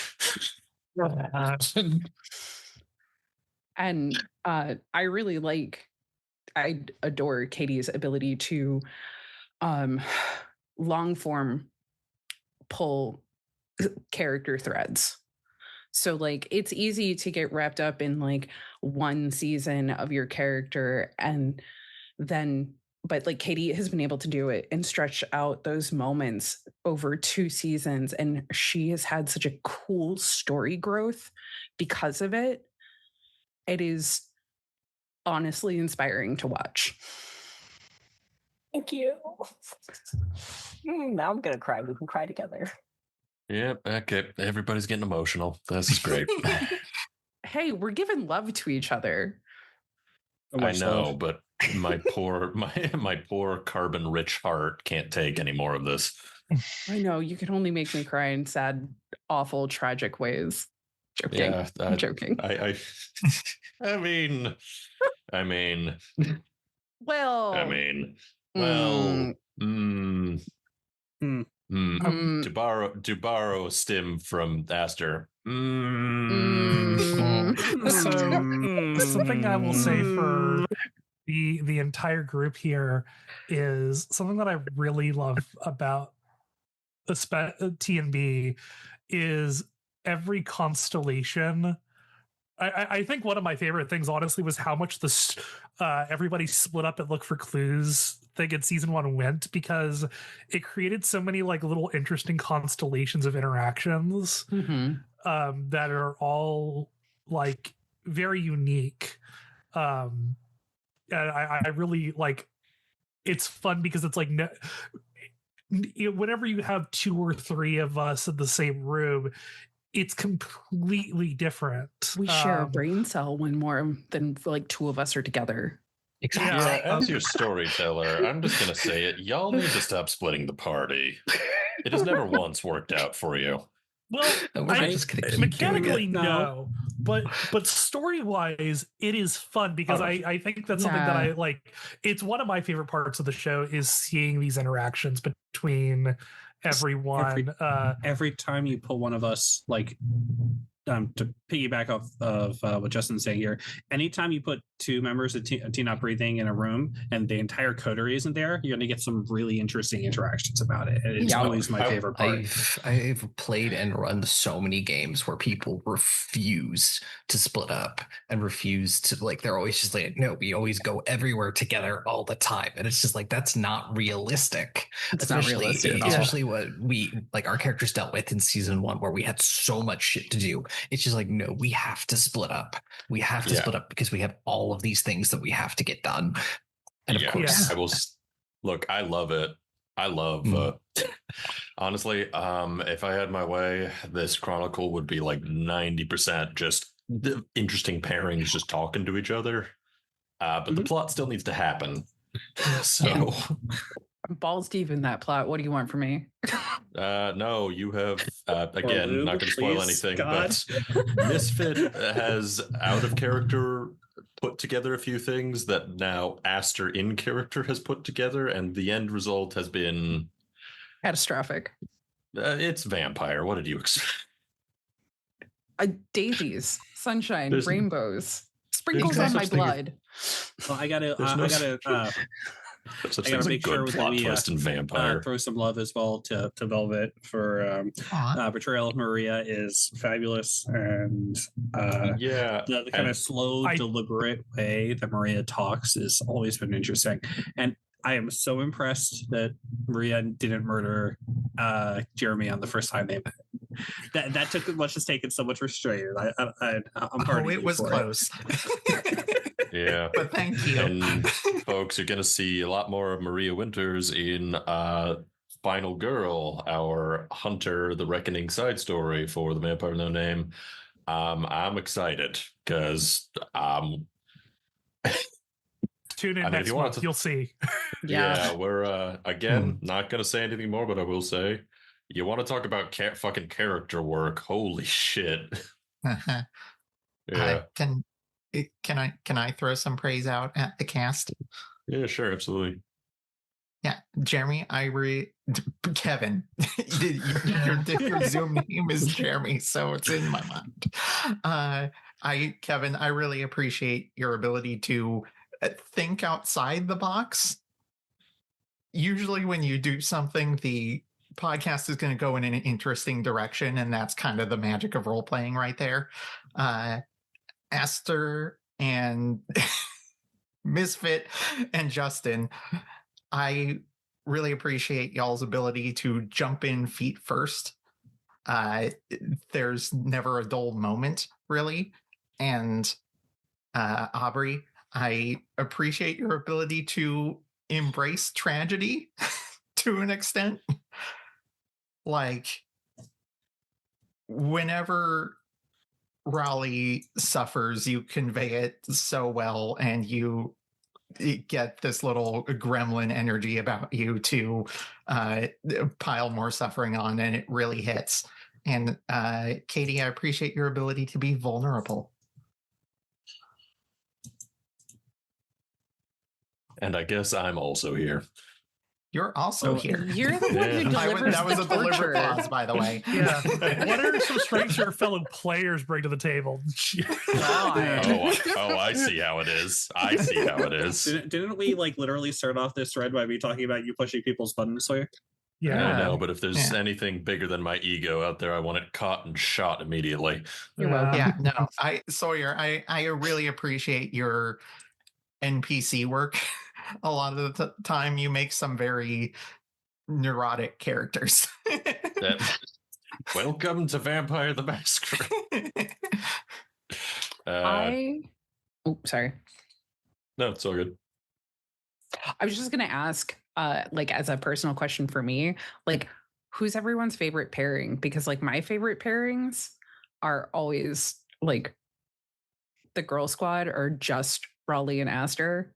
And I really I adore Catie's ability to long form pull character threads. So like it's easy to get wrapped up in like one season of your character, and then but like Catie has been able to do it and stretch out those moments over 2 seasons, and she has had such a cool story growth because of it. It is honestly inspiring to watch. Thank you. Now I'm gonna cry. We can cry together. Yep. Okay. Everybody's getting emotional. This is great. Hey, we're giving love to each other. I know, but my poor carbon rich heart can't take any more of this. I know, you can only make me cry in sad, awful, tragic ways. Joking. Yeah, I'm joking. I mean, Well, to borrow a stim from Aster. So something I will say for the entire group here is something that I really love about T&B is every constellation. I think one of my favorite things, honestly, was how much everybody split up and look for clues thing in season 1 went, because it created so many like little interesting constellations of interactions that are all like very unique. And I really like. It's fun because it's like whenever you have 2 or 3 of us in the same room, it's completely different. We share a brain cell when more than like 2 of us are together. Exactly. Yeah, as your storyteller, I'm just going to say it. Y'all need to stop splitting the party. It has never once worked out for you. Well, I just mechanically no, but story wise, it is fun because I think that's something that I like. It's one of my favorite parts of the show is seeing these interactions between everyone. Every time you put one of us, like to piggyback off of what Justen's saying here, anytime you put 2 members of Team Not Breathing in a room and the entire coterie isn't there, you're going to get some really interesting interactions about it. It's always my favorite part. I've played and run so many games where people refuse to split up and refuse to, like, they're always just like, no, we always go everywhere together all the time. And it's just like, that's not realistic. Especially what we, like, our characters dealt with in season 1, where we had so much shit to do. It's just like, no, we have to split up. We have to split up because we have all of these things that we have to get done. And of course, I will look. I love it. I love. Honestly, if I had my way, this chronicle would be like 90% just the interesting pairings, just talking to each other. But the plot still needs to happen. So. Balls deep in that plot. What do you want from me? No, you have again, not going to spoil anything, God. but Misfit has out of character put together a few things that now Aster in character has put together, and the end result has been catastrophic. It's vampire. What did you expect? Daisies, sunshine, rainbows, sprinkles on my blood. Well, I gotta make sure that we throw some love as well to Velvet for portrayal of Maria is fabulous, and the kind of slow, deliberate way that Maria talks has always been interesting. And I am so impressed that Maria didn't murder Jeremy on the first time they met. That took must have taken so much restraint. I'm partying. It was close. Yeah, but thank you. And folks, you're going to see a lot more of Maria Winters in Final Girl, our Hunter the Reckoning side story for the Vampire No Name. I'm excited because tune in next month. You'll see. Yeah, we're again not going to say anything more, but I will say, you want to talk about fucking character work? Holy shit! Yeah. Can I throw some praise out at the cast? Yeah, sure, absolutely. Yeah, Jeremy, Kevin, your Zoom name is Jeremy, so it's in my mind. Kevin, I really appreciate your ability to think outside the box. Usually when you do something, the podcast is going to go in an interesting direction, and that's kind of the magic of role playing right there. Aster and Misfit and Justen, I really appreciate y'all's ability to jump in feet first. There's never a dull moment, really. And Aubrey, I appreciate your ability to embrace tragedy to an extent. Like, whenever Raleigh suffers, you convey it so well, and you get this little gremlin energy about you to pile more suffering on, and it really hits. And Catie, I appreciate your ability to be vulnerable. And I guess I'm also here. You're also here. You're the one who delivers that was the a deliberate torture. pause, by the way. Yeah. What are some strengths your fellow players bring to the table? I see how it is. I see how it is. Didn't we like literally start off this thread by me talking about you pushing people's buttons, Sawyer? Yeah. I know, but if there's anything bigger than my ego out there, I want it caught and shot immediately. You're welcome. Yeah, no, Sawyer, I really appreciate your NPC work. A lot of the time you make some very neurotic characters. Welcome to Vampire the Masquerade. Sorry. No, it's all good. I was just going to ask, like, as a personal question for me, like, who's everyone's favorite pairing? Because, like, my favorite pairings are always, like, the Girl Squad or just Raleigh and Aster.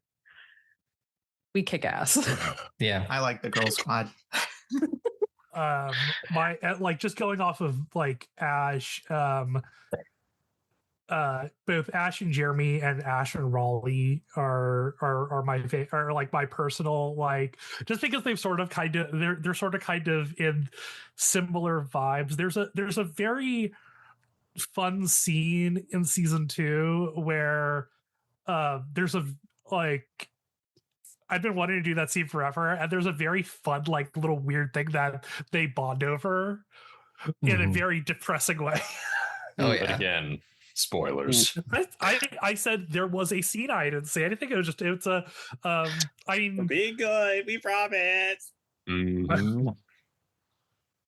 We kick ass. Yeah. I like the Girl Squad. My like just going off of like Ash, both Ash and Jeremy and Ash and Raleigh are my favorite, are like my personal, like, just because they've sort of kind of they're sort of kind of in similar vibes. There's a very fun scene in season 2 where there's a, like, I've been wanting to do that scene forever, and there's a very fun, like, little weird thing that they bond over in a very depressing way. Oh, yeah. But again, spoilers. I said there was a scene. I didn't say anything. It's a I mean, Be good. We promise. Mm-hmm.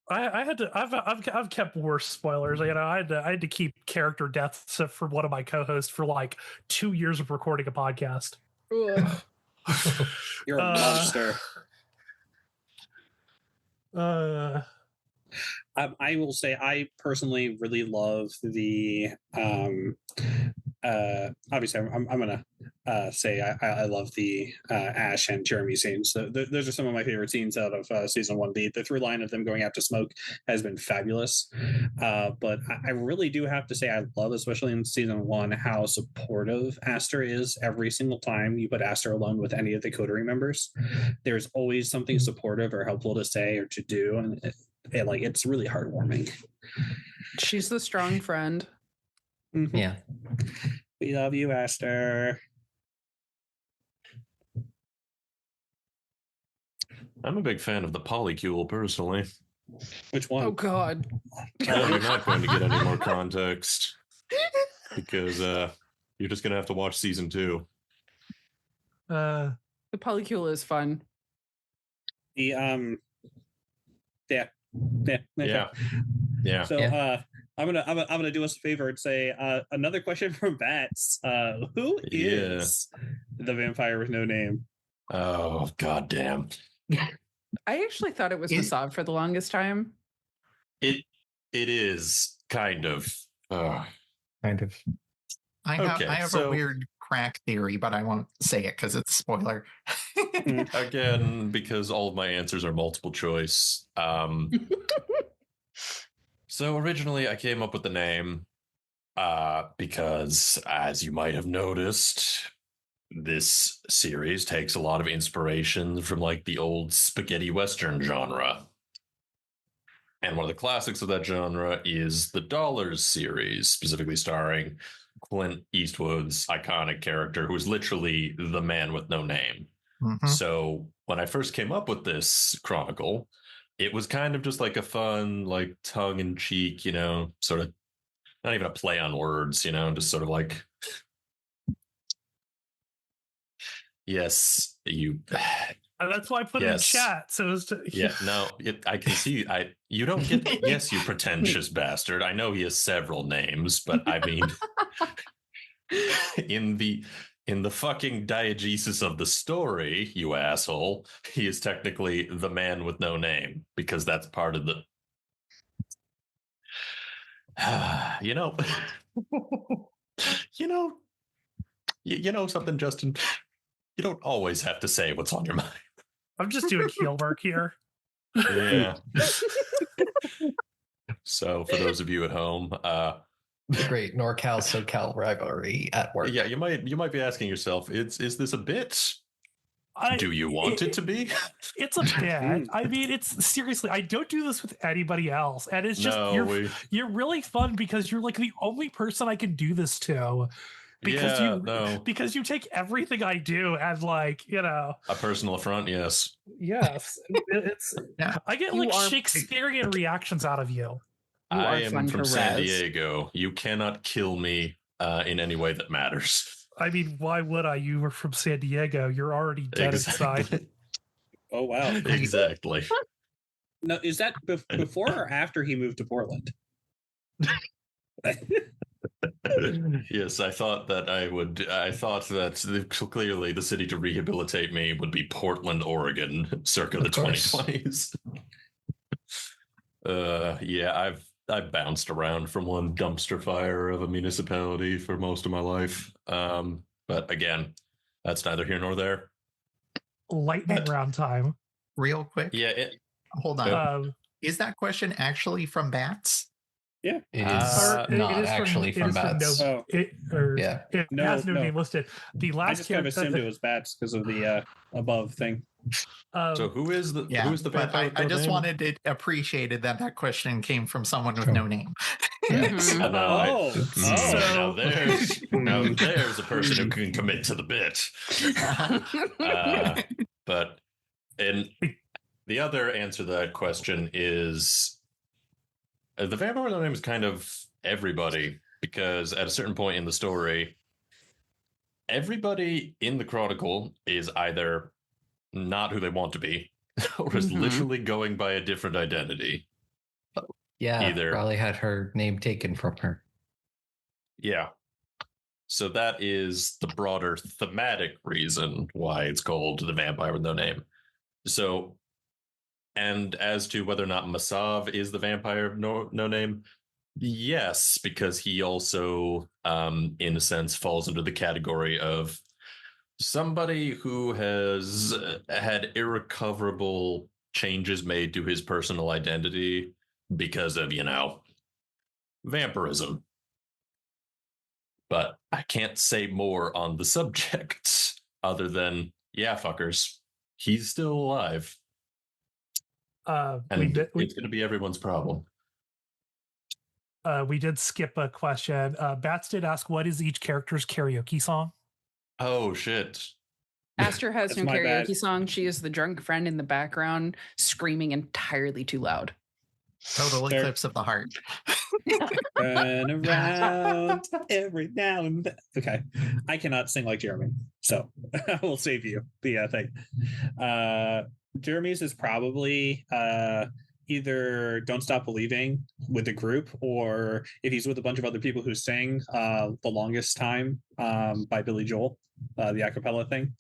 I had to. I've kept worse spoilers. You know, I had to keep character deaths for one of my co-hosts for like 2 years of recording a podcast. You're a monster. I will say I personally really love the obviously I'm gonna say I love the Ash and Jeremy scenes. So those are some of my favorite scenes out of season 1. The through line of them going out to smoke has been fabulous. But I really do have to say I love, especially in season 1, how supportive Aster is every single time you put Aster alone with any of the coterie members. There's always something supportive or helpful to say or to do, and it's really heartwarming. She's the strong friend. Mm-hmm. Yeah. We love you, Aster. I'm a big fan of the polycule, personally. Which one? Oh, God. Well, you're not going to get any more context because you're just going to have to watch season 2. The polycule is fun. The yeah. So I'm gonna do us a favor and say another question from Bats. Who is the vampire with no name? Oh, goddamn. I actually thought it was Masab for the longest time. It is kind of. Kind of. I have a weird crack theory, but I won't say it because it's a spoiler. Again, because all of my answers are multiple choice. So originally I came up with the name because, as you might have noticed, this series takes a lot of inspiration from like the old spaghetti western genre. And one of the classics of that genre is the Dollars series, specifically starring Clint Eastwood's iconic character, who is literally the man with no name. Mm-hmm. So when I first came up with this chronicle, it was kind of just like a fun, like tongue-in-cheek, sort of not even a play on words, just sort of like, yes, you. That's why I put it in chat. So I can see. You don't get. Yes, you pretentious bastard. I know he has several names, but I mean, in in the fucking diegesis of the story, you asshole, he is technically the man with no name because that's part of the. you know, you know, you know something, Justen. You don't always have to say what's on your mind. I'm just doing heel work here. Yeah. So, for those of you at home, The great NorCal SoCal rivalry at work. yeah, you might be asking yourself, is this a bit? Do you want it to be? It's a bit. I mean, it's seriously, I don't do this with anybody else. And it's just, you're really fun because you're like the only person I can do this to. Because you take everything I do and like, you know, a personal affront. Yes. It's I get like Shakespearean reactions out of you. I am from San Diego. You cannot kill me in any way that matters. I mean, why would I? You were from San Diego. You're already dead inside. Oh, wow. Exactly. Now, is that before or after he moved to Portland? Yes, I thought that clearly the city to rehabilitate me would be Portland, Oregon, circa the 2020s. Yeah, I've bounced around from one dumpster fire of a municipality for most of my life. But again, that's neither here nor there. Lightning round time. Real quick. Yeah. Hold on. Is that question actually from Bats? Yeah. It is not actually from Bats. It has no name listed. The last I just kind of assumed it was Bats because of the above thing. So who is the vampire? I just wanted it appreciated that question came from someone with no name. Yes. Now there's a person who can commit to the bit. But the other answer to that question is the vampire with no name is kind of everybody, because at a certain point in the story, everybody in the Chronicle is either not who they want to be, or is literally going by a different identity. Yeah, probably had her name taken from her. Yeah. So that is the broader thematic reason why it's called The Vampire with No Name. So, and as to whether or not Masav is the vampire of no name, yes, because he also, in a sense, falls into the category of somebody who has had irrecoverable changes made to his personal identity because of, vampirism. But I can't say more on the subject other than, yeah, fuckers, he's still alive. And it's going to be everyone's problem. We did skip a question. Bats did ask, what is each character's karaoke song? Oh, shit. Aster has no karaoke song. She is the drunk friend in the background screaming entirely too loud. Total eclipse of the heart. Turn around every now and then. Okay. I cannot sing like Jeremy, so I will save you the thing. Jeremy's is probably either Don't Stop Believing with the group, or if he's with a bunch of other people who sing The Longest Time by Billy Joel, the acapella thing.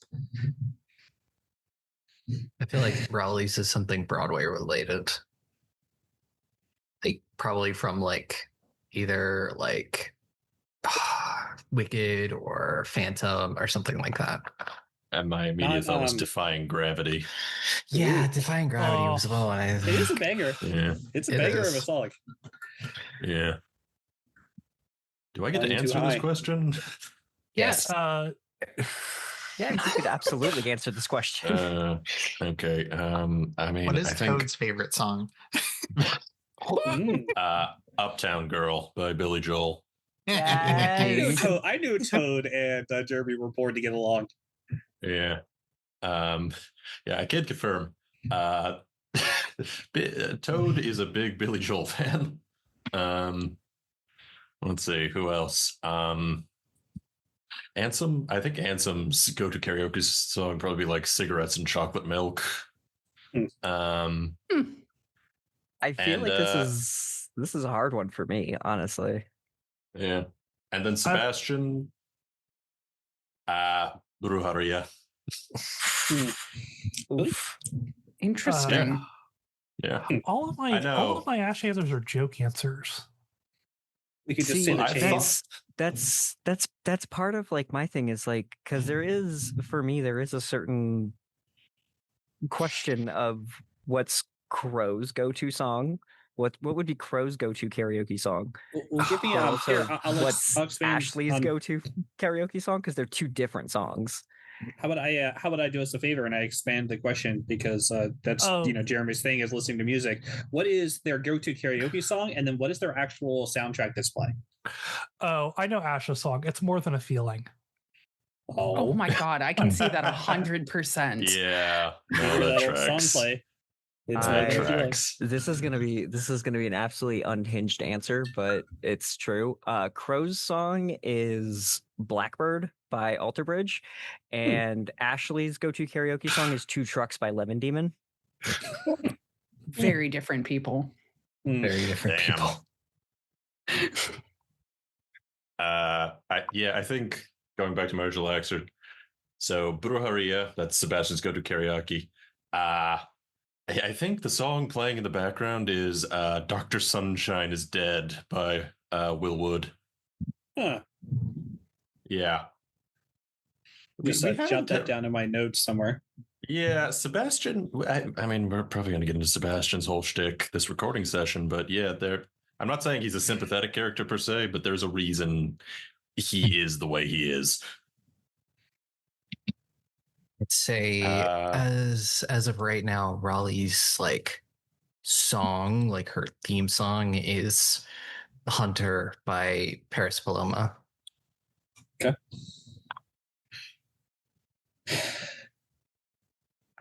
I feel like Raleigh's is something Broadway related. Like probably from like either like Wicked or Phantom or something like that. And my immediate thought was Defying Gravity. Yeah, Defying Gravity was the one. It is a banger. Yeah, it's a banger of a song. Yeah. Do I get to answer this question? Yes. Yeah, you could absolutely answer this question. Okay. I mean, what is Toad's favorite song? Uptown Girl by Billy Joel. I knew Toad and Jeremy were born to get along. Yeah. Yeah, I can confirm. Toad is a big Billy Joel fan. Let's see, who else? Ansem, I think Ansem's go-to karaoke song probably be like Cigarettes and Chocolate Milk. I feel like this is a hard one for me, honestly. Yeah. And then Sebastian. Brujeria. Oof. Interesting. Yeah. All of I know. all of my Ash answers are joke answers. We could just See, say the I chase. that's part of like my thing is like because there is for me there is a certain question of what's Crowe's go-to song. What would be Crowe's go-to karaoke song? Well, give me But here. also, I'll expand Ashley's on- go-to karaoke song? Because they're two different songs. How about I do us a favor and I expand the question because that's Oh. Jeremy's thing is listening to music. What is their go-to karaoke song, and then what is their actual soundtrack display? Oh, I know Ash's song. It's More Than a Feeling. Oh my god, I can see that 100%. Yeah. No, Hear that that old song tracks. play. It's I- More Than a Feeling. Tracks. This is gonna be an absolutely unhinged answer, but it's true. Crowe's song is Blackbird by Alter Bridge, and Ashley's go-to karaoke song is Two Trucks by Lemon Demon. Very different people. Very different Damn. people. I think going back to my original answer. So Brujeria, that's Sebastian's go-to karaoke. I think the song playing in the background is Dr. Sunshine is Dead by Will Wood. Huh. Yeah. Just We jot haven't- that down in my notes somewhere. Yeah, Sebastian. I mean, we're probably going to get into Sebastian's whole shtick this recording session, but yeah, I'm not saying he's a sympathetic character per se, but there's a reason he is the way he is. I'd say as of right now, Raleigh's like song, like her theme song, is "Hunter" by Paris Paloma.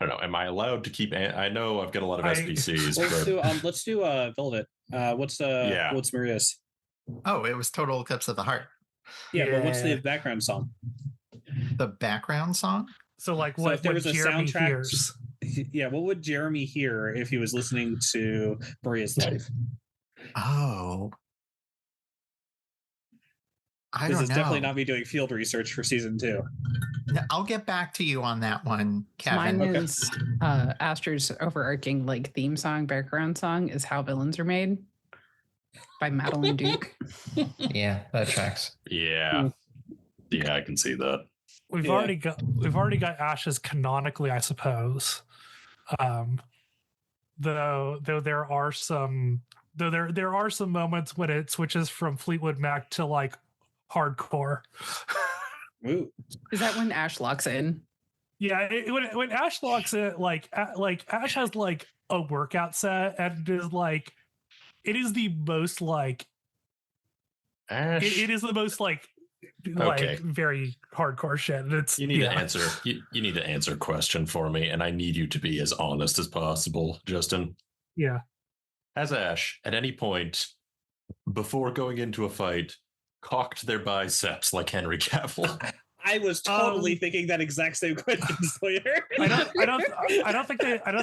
I don't know. Am I allowed to keep? I know I've got a lot of SPCs, Let's do Velvet. What's Maria's? Oh, it was Total Eclipse of the Heart. Yeah, but what's the Yeah. background song? The background song? So like So what, if there what was a Jeremy soundtrack- hears. Yeah, what would Jeremy hear if he was listening to Maria's Life? Oh. I This don't is know. definitely not me doing field research for season 2. I'll get back to you on that one, Kevin. Mine is Aster's overarching like theme song, background song is "How Villains Are Made" by Madeline Duke. Yeah, that tracks. yeah, I can see that. We've Yeah. already got Ashes canonically, I suppose. Though there are some moments when it switches from Fleetwood Mac to like hardcore. Ooh. Is that when Ash locks in? Yeah, when Ash locks in, like Ash has like a workout set and is like, it is the most like Ash, it is the most like Okay. very hardcore shit. And it's you need to answer. You need to answer a question for me, and I need you to be as honest as possible, Justen. Yeah. Has Ash at any point before going into a fight cocked their biceps like Henry Cavill? I was totally thinking that exact same question, Sawyer. I don't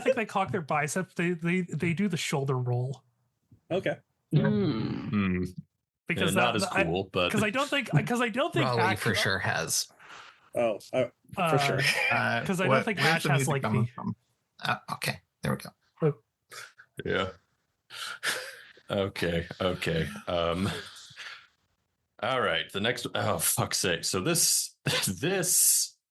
think they cock their biceps. They do the shoulder roll. Okay. Because not as cool, but because I don't think Raleigh Ash, for sure has. Oh, for sure. Because I don't think where's Ash the has music like coming the from? Okay, there we go. yeah. Okay. All right. The next. Oh, fuck's sake! So this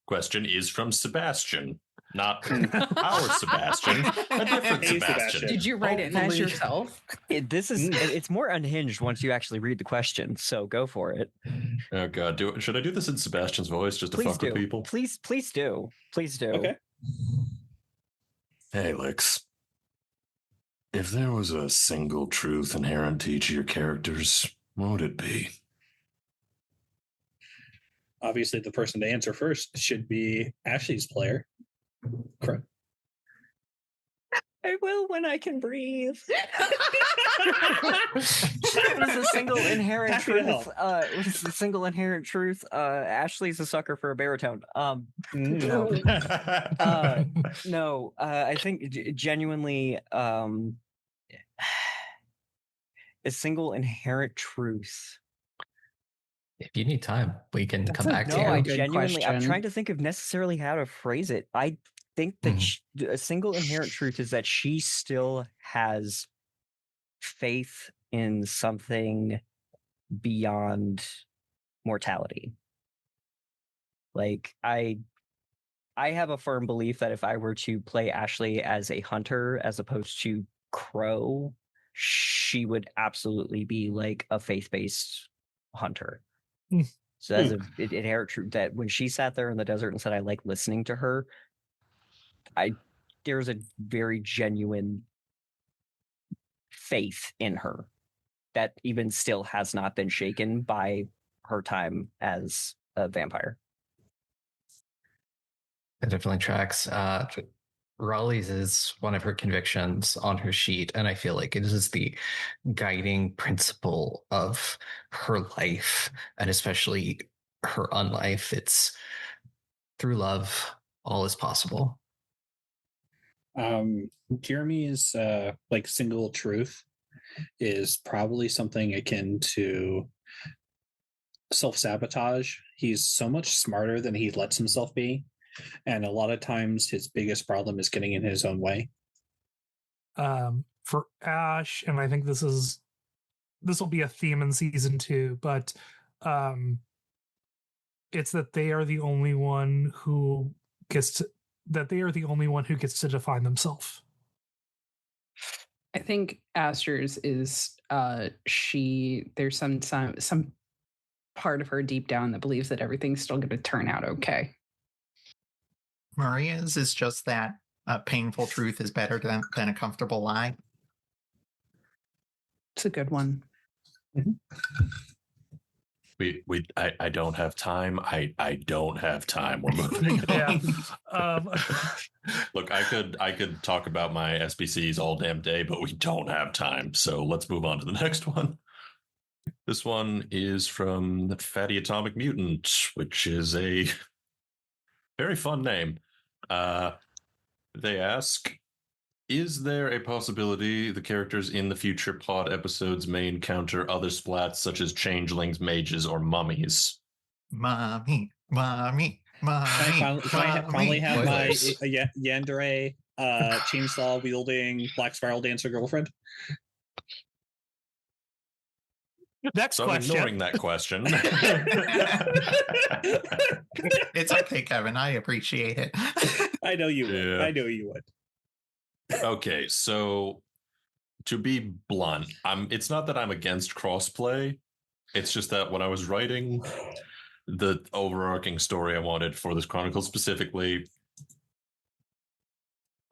question is from Sebastian, not our Sebastian, a different Hey, Sebastian. Sebastian. Did you write it as Hopefully- yourself? It's more unhinged once you actually read the question. So go for it. Oh god, should I do this in Sebastian's voice just to Please fuck do. with people? Please do. Please do. Okay. Hey, Lex. If there was a single truth inherent to each of your characters, what would it be? Obviously, the person to answer first should be Ashley's player. Correct. I will when I can breathe. It was a single inherent Happy to truth. It was a single inherent truth. Ashley's a sucker for a baritone. No. No, I think genuinely, a single inherent truth. If you need time, we can That's come a back No, to I you. good genuinely, I'm question. trying to think of necessarily how to phrase it. I think that Mhm. a single inherent truth is that she still has faith in something beyond mortality. Like I have a firm belief that if I were to play Ashley as a hunter as opposed to Crowe, she would absolutely be like a faith-based hunter. Hmm. So that's an inherent truth that when she sat there in the desert and said, I like listening to her, there's a very genuine faith in her that even still has not been shaken by her time as a vampire. It definitely tracks. Raleigh's is one of her convictions on her sheet, and I feel like it is the guiding principle of her life, and especially her unlife. It's through love, all is possible. Jeremy's like single truth is probably something akin to self-sabotage. He's so much smarter than he lets himself be, and a lot of times his biggest problem is getting in his own way. For Ash, and I think this will be a theme in season 2, but it's that they are the only one who gets to define themselves. I think Aster's is there's some part of her deep down that believes that everything's still going to turn out okay. Maria's is just that painful truth is better than a comfortable lie. It's a good one. I don't have time. I don't have time. We're moving on. Yeah. Look, I could talk about my SBCs all damn day, but we don't have time. So let's move on to the next one. This one is from the Fatty Atomic Mutant, which is a very fun name. They ask, is there a possibility the characters in the future pod episodes may encounter other splats such as changelings, mages, or mummies? Mommy. Can I finally have my Yandere chainsaw wielding black spiral dancer girlfriend? Next So question. I'm ignoring that question. It's okay, Kevin. I appreciate it. I know you would. Yeah. I know you would. Okay, so to be blunt, it's not that I'm against crossplay. It's just that when I was writing the overarching story I wanted for this chronicle specifically,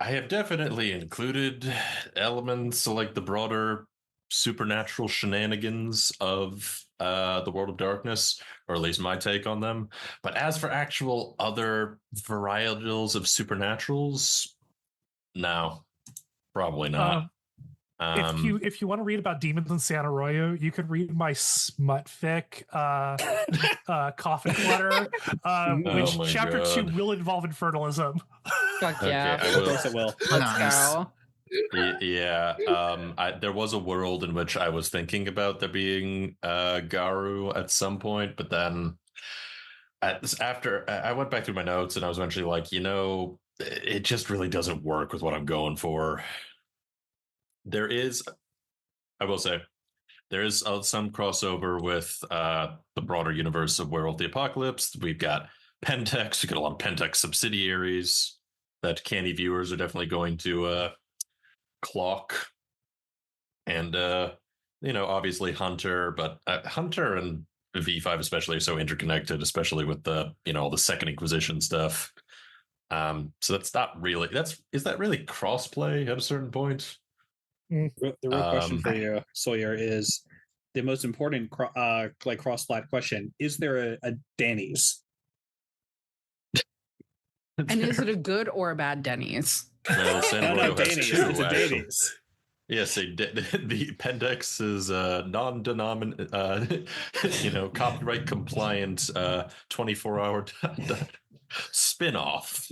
I have definitely included elements like the broader supernatural shenanigans of the World of Darkness, or at least my take on them. But as for actual other varietals of supernaturals, no, probably not. If you want to read about demons in Santa Arroyo, you could read my smut fic, Coffin Clutter, which chapter 2 will involve infernalism. Fuck yeah. Okay, Of course it will. Let's Nice. go. Yeah. There was a world in which I was thinking about there being Garu at some point, but then after I went back through my notes and I was eventually like, it just really doesn't work with what I'm going for. I will say, there is some crossover with the broader universe of Werewolf the Apocalypse. We've got Pentex. We've got a lot of Pentex subsidiaries that Catie viewers are definitely going to clock. And, obviously Hunter, but Hunter and V5 especially are so interconnected, especially with the, all the Second Inquisition stuff. So that's not really, is that really crossplay at a certain point? The real question for you, Sawyer, is the most important cross-plat question: is there a Danny's? And is it a good or a bad Denny's? Well, San No, Diego has Danny's. two, It's a actually. Danny's. Yes, the Pendex is a non-denominational, copyright compliant 24-hour spin-off.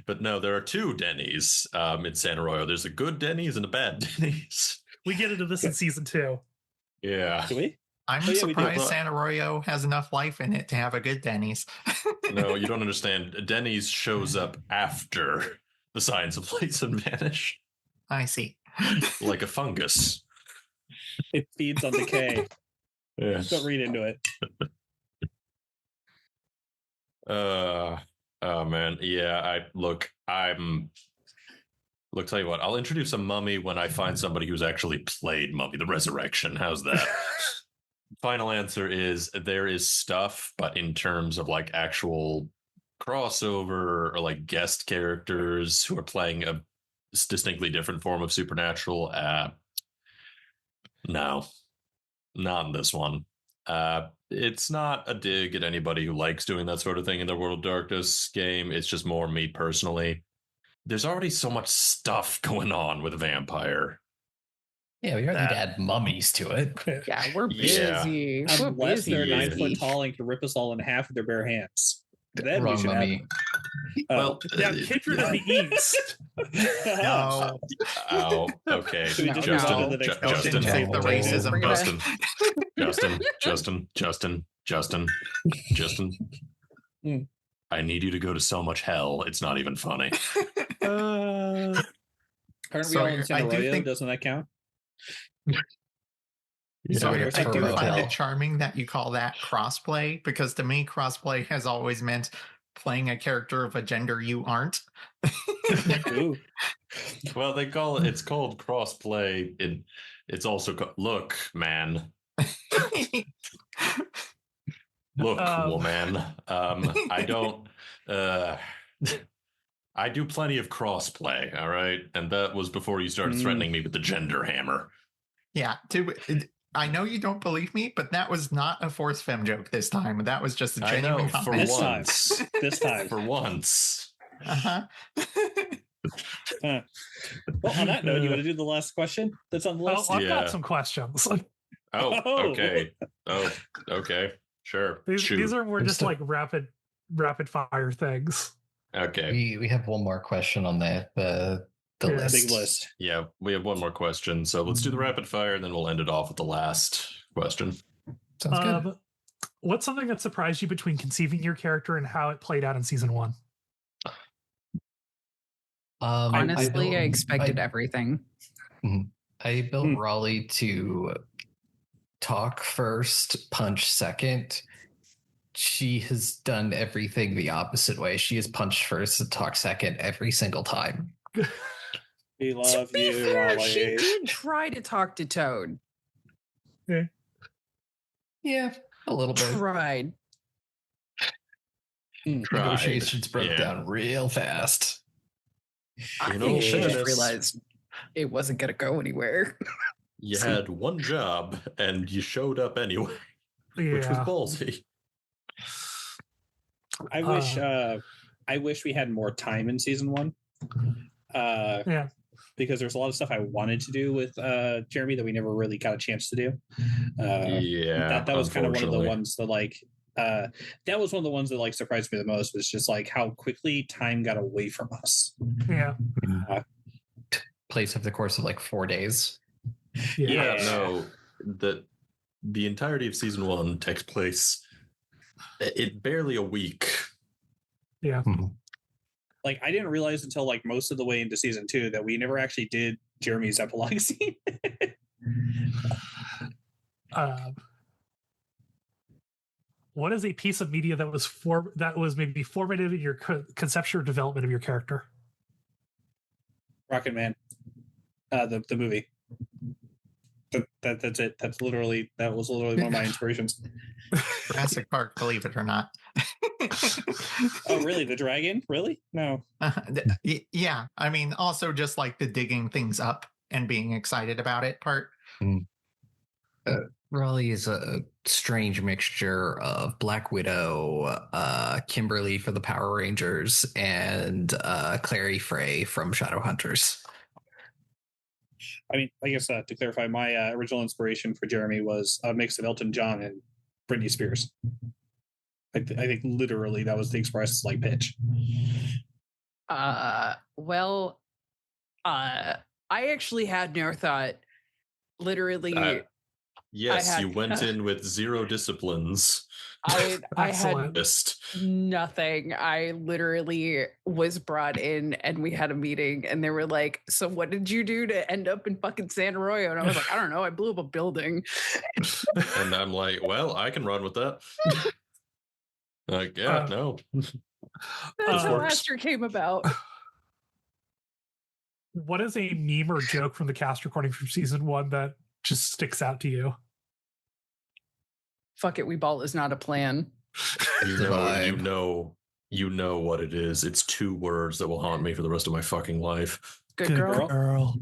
But no, there are two Denny's in San Arroyo. There's a good Denny's and a bad Denny's. We get into this in season 2. Yeah. Do we? I'm Oh, yeah, we do. surprised Well- Santa Arroyo has enough life in it to have a good Denny's. No, you don't understand. Denny's shows up after the signs of place and vanish, I see. like a fungus. It feeds on decay. Yeah. Don't read into it. Oh man. Yeah, tell you what, I'll introduce a mummy when I find somebody who's actually played Mummy the Resurrection. How's that? Final answer is there is stuff, but in terms of like actual crossover or like guest characters who are playing a distinctly different form of supernatural, no, not in this one. It's not a dig at anybody who likes doing that sort of thing in the World of Darkness game. It's just more me personally. There's already so much stuff going on with Vampire. Yeah, we don't need to add mummies to it. Yeah, we're Yeah. busy. We're Unless busy. they're Yeah. 9 foot tall and can rip us all in half with their bare hands. Then we Wrong should mummy. Well, Now, Kindred of the East. No. Oh, okay. Should we just move Justin, on to the next Justin, Justin, save the racism. We're gonna- Justin. I need you to go to so much hell. It's not even funny. Aren't we all Sawyer, in Santa I do Arroyo? think- Doesn't that count? Sawyer, I do Turbo find Tail. it charming that you call that crossplay, because to me, crossplay has always meant playing a character of a gender you aren't. Ooh. Well, it's called crossplay. It's also look, man. Look, woman. I don't. I do plenty of crossplay. All right, and that was before you started threatening me with the gender hammer. Yeah, I know you don't believe me, but that was not a forced fem joke this time. That was just a I genuine know, for comment. This time. once. This time. For once. Uh-huh. Well, on that note, you want to do the last question that's on the Oh, list? I've Yeah. got some questions. Oh, Oh. okay. Oh, okay. Sure. These Shoot. are more I'm just still- like rapid fire things. Okay. We have one more question on the Yeah, list. Big list. Yeah, we have one more question. So let's do the rapid fire and then we'll end it off with the last question. Sounds good. What's something that surprised you between conceiving your character and how it played out in season 1? Honestly, I expected I- everything. I built Raleigh to talk first, punch second. She has done everything the opposite way. She has punched first and talked second every single time. We love To be you, fair, she Raleigh. did try to talk to Toad. Yeah, a little bit. Tried. Negotiations broke Yeah. down real fast. I In think all she just fairness- realized it wasn't going to go anywhere. You had one job and you showed up anyway, which was Yeah. ballsy. I wish we had more time in season 1. Yeah. Because there's a lot of stuff I wanted to do with Jeremy that we never really got a chance to do. Yeah. That was kind of one of the unfortunately. ones that that was one of the ones that like surprised me the most, was just like how quickly time got away from us. Yeah. Plays over the course of like 4 days. Yeah, Yeah. no. The entirety of season 1 takes place it barely a week. Yeah. Like I didn't realize until like most of the way into season 2 that we never actually did Jeremy's epilogue scene. What is a piece of media that was maybe formative in your conceptual development of your character? Rocket Man, the movie. That's it. That was literally one of my inspirations. Jurassic Park, believe it or not. Oh, really? The dragon? Really? No. Yeah, I mean, also just like the digging things up and being excited about it part. Raleigh is a strange mixture of Black Widow, Kimberly for the Power Rangers, and Clary Frey from Shadowhunters. I mean, I guess to clarify, my original inspiration for Jeremy was a mix of Elton John and Britney Spears. I think literally that was the express like pitch. Well, I actually had no thought. Literally, Yes, you went in with 0 disciplines. I had Excellent. nothing. I literally was brought in and we had a meeting and they were like, so what did you do to end up in fucking San Arroyo? And I was like, I don't know. I blew up a building. And I'm like, well, I can run with that. Like, yeah, no. That's how works. Aster came about. What is a meme or joke from the cast recording from season 1 that just sticks out to you? Fuck it, we ball is not a plan. You know what it is. It's 2 words that will haunt me for the rest of my fucking life. Good girl.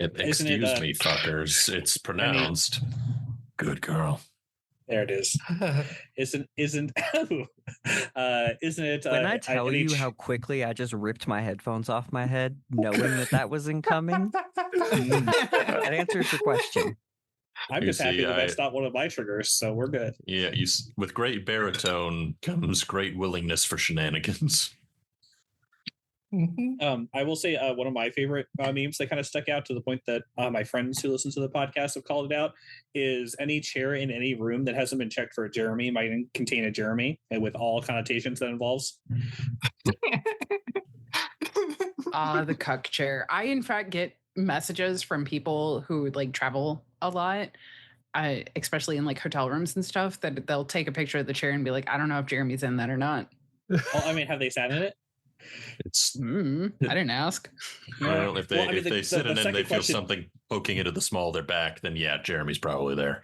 Excuse me, fuckers. It's pronounced good girl. There it is. Isn't it? When I tell you how quickly I just ripped my headphones off my head, knowing that was incoming, that answers your question. I'm just happy that that's not one of my triggers, so we're good. Yeah, with great baritone comes great willingness for shenanigans. I will say one of my favorite memes that kind of stuck out to the point that my friends who listen to the podcast have called it out is any chair in any room that hasn't been checked for a Jeremy might contain a Jeremy, and with all connotations that involves. The cuck chair. I in fact get messages from people who like travel a lot, especially in like hotel rooms and stuff, that they'll take a picture of the chair and be like, I don't know if Jeremy's in that or not. Well, I mean, have they sat in it? I didn't ask. Well, if they sit in it and they feel something poking into the small of their back, then yeah, Jeremy's probably there.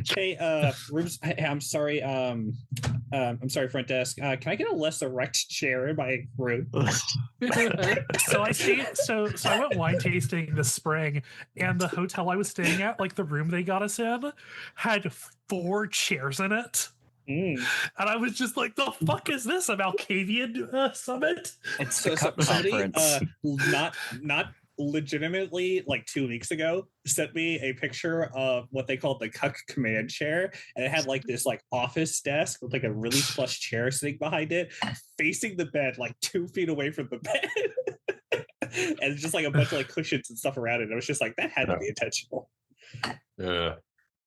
Hey, rooms. I'm sorry. I'm sorry, front desk. Can I get a less erect chair in my room? So I went wine tasting this spring, and the hotel I was staying at, like the room they got us in, had 4 chairs in it. And I was just like, the fuck is this? An Alcavian summit? It's the cup conference. Not legitimately, like 2 weeks ago, sent me a picture of what they called the cuck command chair, and it had like this like office desk with like a really plush chair sitting behind it, facing the bed, like 2 feet away from the bed. And just like a bunch of like cushions and stuff around it. I was just like, that had to be intentional.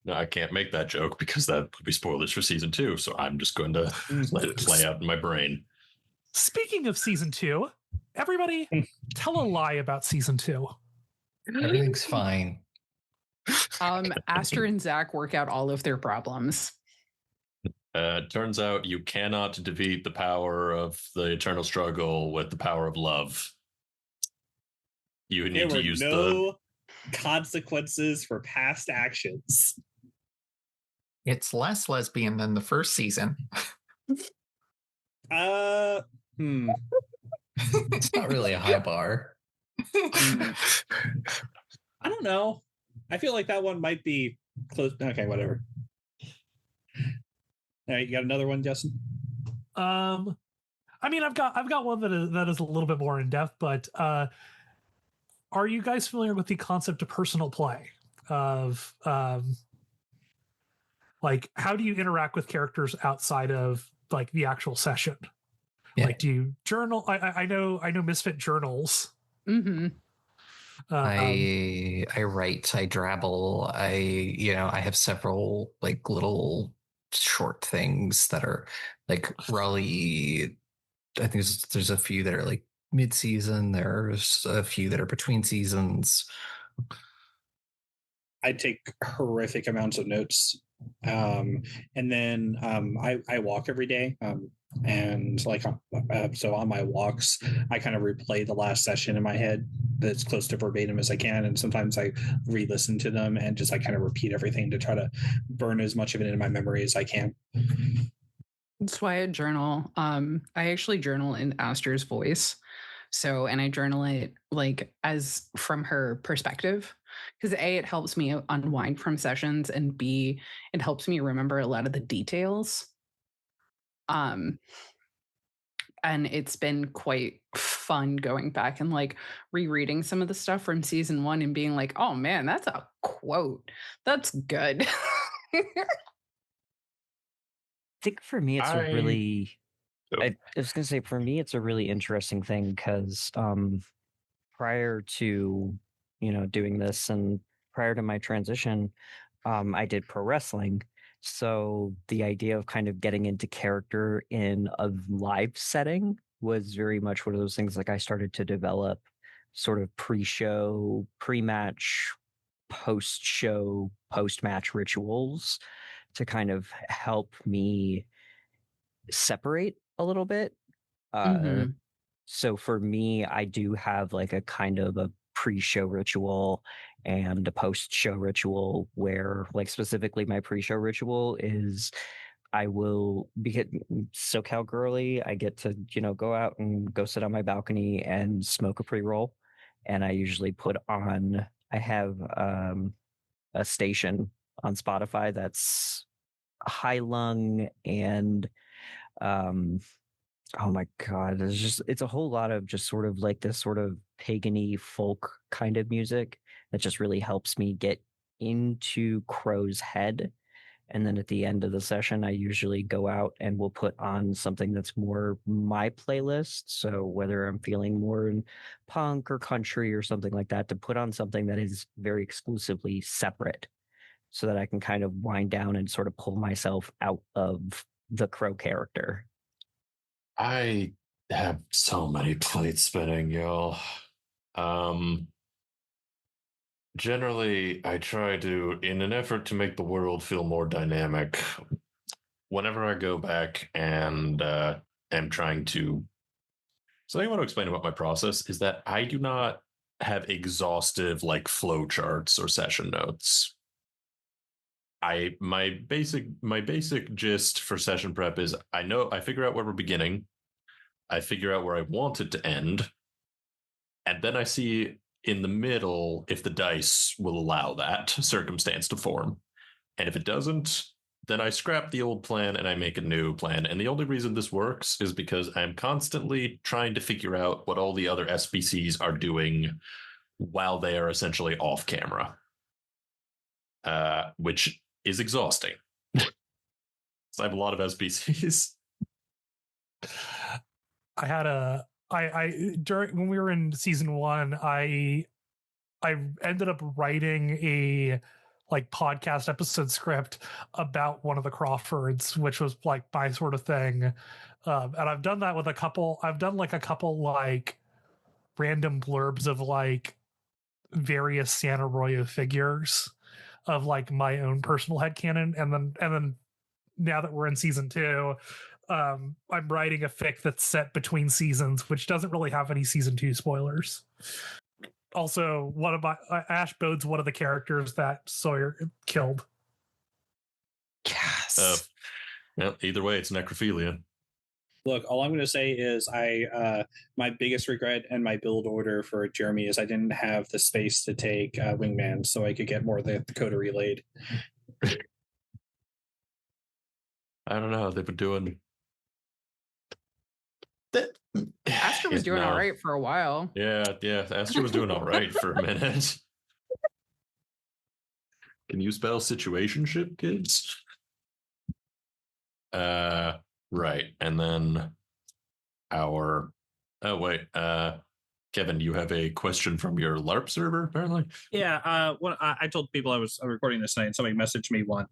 No, I can't make that joke because that would be spoilers for season 2. So I'm just going to let it play out in my brain. Speaking of season 2, everybody tell a lie about season 2. Everything's fine. Aster and Zach work out all of their problems. Turns out you cannot defeat the power of the eternal struggle with the power of love. You need to use no consequences for past actions. It's less lesbian than the first season. It's not really a high bar. I don't know. I feel like that one might be close. Okay, whatever. All right, you got another one, Justen? I mean, I've got one that is a little bit more in depth, but are you guys familiar with the concept of personal play? Of like, how do you interact with characters outside of like the actual session? Yeah. Like, do you journal? I know Misfit journals. Mm-hmm. I write, I drabble, I have several like little short things that are like Raleigh. I think there's a few that are like mid-season. There's a few that are between seasons. I take horrific amounts of notes. And then I walk every day. And like, so on my walks, I kind of replay the last session in my head that's close to verbatim as I can. And sometimes I re-listen to them and just like kind of repeat everything to try to burn as much of it into my memory as I can. That's why I journal. I actually journal in Aster's voice. So, and I journal it like as from her perspective, because A, it helps me unwind from sessions, and B, it helps me remember a lot of the details. And it's been quite fun going back and like rereading some of the stuff from season 1 and being like, oh man, that's a quote. That's good. I think for me, it's a really, I was going to say, for me, it's a really interesting thing because prior to, doing this and prior to my transition, I did pro wrestling. So the idea of kind of getting into character in a live setting was very much one of those things. Like I started to develop sort of pre-show, pre-match, post-show, post-match rituals to kind of help me separate a little bit. Mhm. So for me, I do have like a kind of a pre-show ritual and a post-show ritual where, like, specifically my pre-show ritual is I will be SoCal girly. I get to, go out and go sit on my balcony and smoke a pre-roll. And I usually I have a station on Spotify that's high lung and oh my god, it's a whole lot of just sort of like this sort of pagany folk kind of music that just really helps me get into Crowe's head. And then at the end of the session, I usually go out and will put on something that's more my playlist. So whether I'm feeling more in punk or country or something like that, to put on something that is very exclusively separate so that I can kind of wind down and sort of pull myself out of the Crowe character. I have so many plates spinning, y'all. Generally, I try to, in an effort to make the world feel more dynamic, whenever I go back and am trying to. So, I want to explain about my process is that I do not have exhaustive like flow charts or session notes. My basic gist for session prep is I figure out where we're beginning, I figure out where I want it to end, and then I see in the middle if the dice will allow that circumstance to form. And if it doesn't, then I scrap the old plan and I make a new plan. And the only reason this works is because I'm constantly trying to figure out what all the other SBCs are doing while they are essentially off camera, which is exhausting. So I have a lot of SBCs. I had during when we were in season 1, I ended up writing a like podcast episode script about one of the Crawfords, which was like my sort of thing. And I've done that with I've done like a couple like random blurbs of like various Santa Roya figures of like my own personal headcanon. And then now that we're in season 2, I'm writing a fic that's set between seasons, which doesn't really have any season 2 spoilers. Also, one of my Ash Bode's one of the characters that Sawyer killed. Yes. Well, either way, it's necrophilia. Look, all I'm going to say is my biggest regret and my build order for Jeremy is I didn't have the space to take Wingman so I could get more of the coda relayed. I don't know how they've been doing. Aster was doing all right for a while. Yeah, Aster was doing all right for a minute. Can you spell situationship, kids? Right. And then Kevin, you have a question from your LARP server, apparently? Yeah, I told people I was recording this night and somebody messaged me one.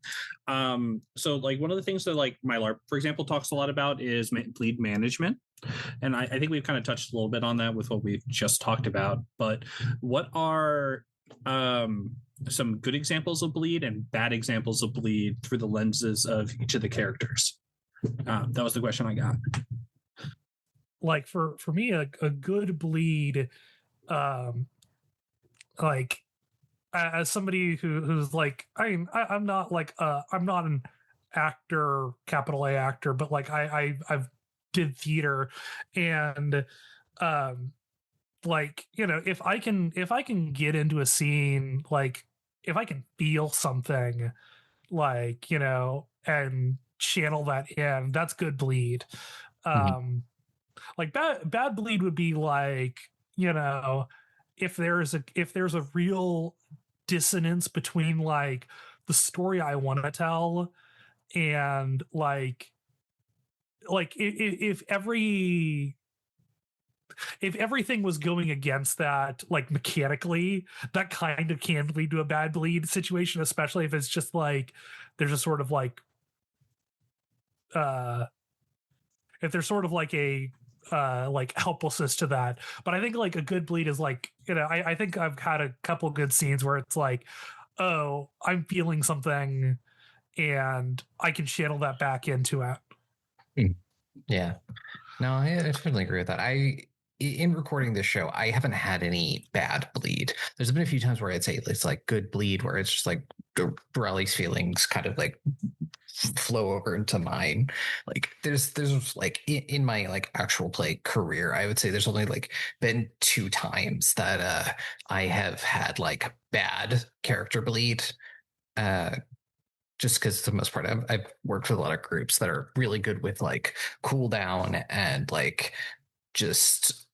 So like one of the things that like my LARP, for example, talks a lot about is bleed management. And I think we've kind of touched a little bit on that with what we've just talked about. But what are some good examples of bleed and bad examples of bleed through the lenses of each of the characters? That was the question I got. Like for me, a good bleed, like as somebody who's like, I'm not like I'm not an actor, capital A actor, but like I've did theater, and like, if I can get into a scene, like if I can feel something, like, and channel that in, that's good bleed. Like bad bleed would be like, if there's a real dissonance between like the story I want to tell and like if every if everything was going against that, like mechanically, that kind of can lead to a bad bleed situation, especially if it's just like there's a sort of like if there's sort of like helplessness to that. But I think like a good bleed is like, I think I've had a couple good scenes where it's like, oh, I'm feeling something and I can channel that back into it. Yeah. No, I totally agree with that. In recording this show, I haven't had any bad bleed. There's been a few times where I'd say it's like good bleed, where it's just like Raleigh's feelings kind of like flow over into mine. Like there's like in my like actual play career, I would say there's only like been 2 times that I have had like bad character bleed. Just because for the most part I've worked with a lot of groups that are really good with like cooldown and like just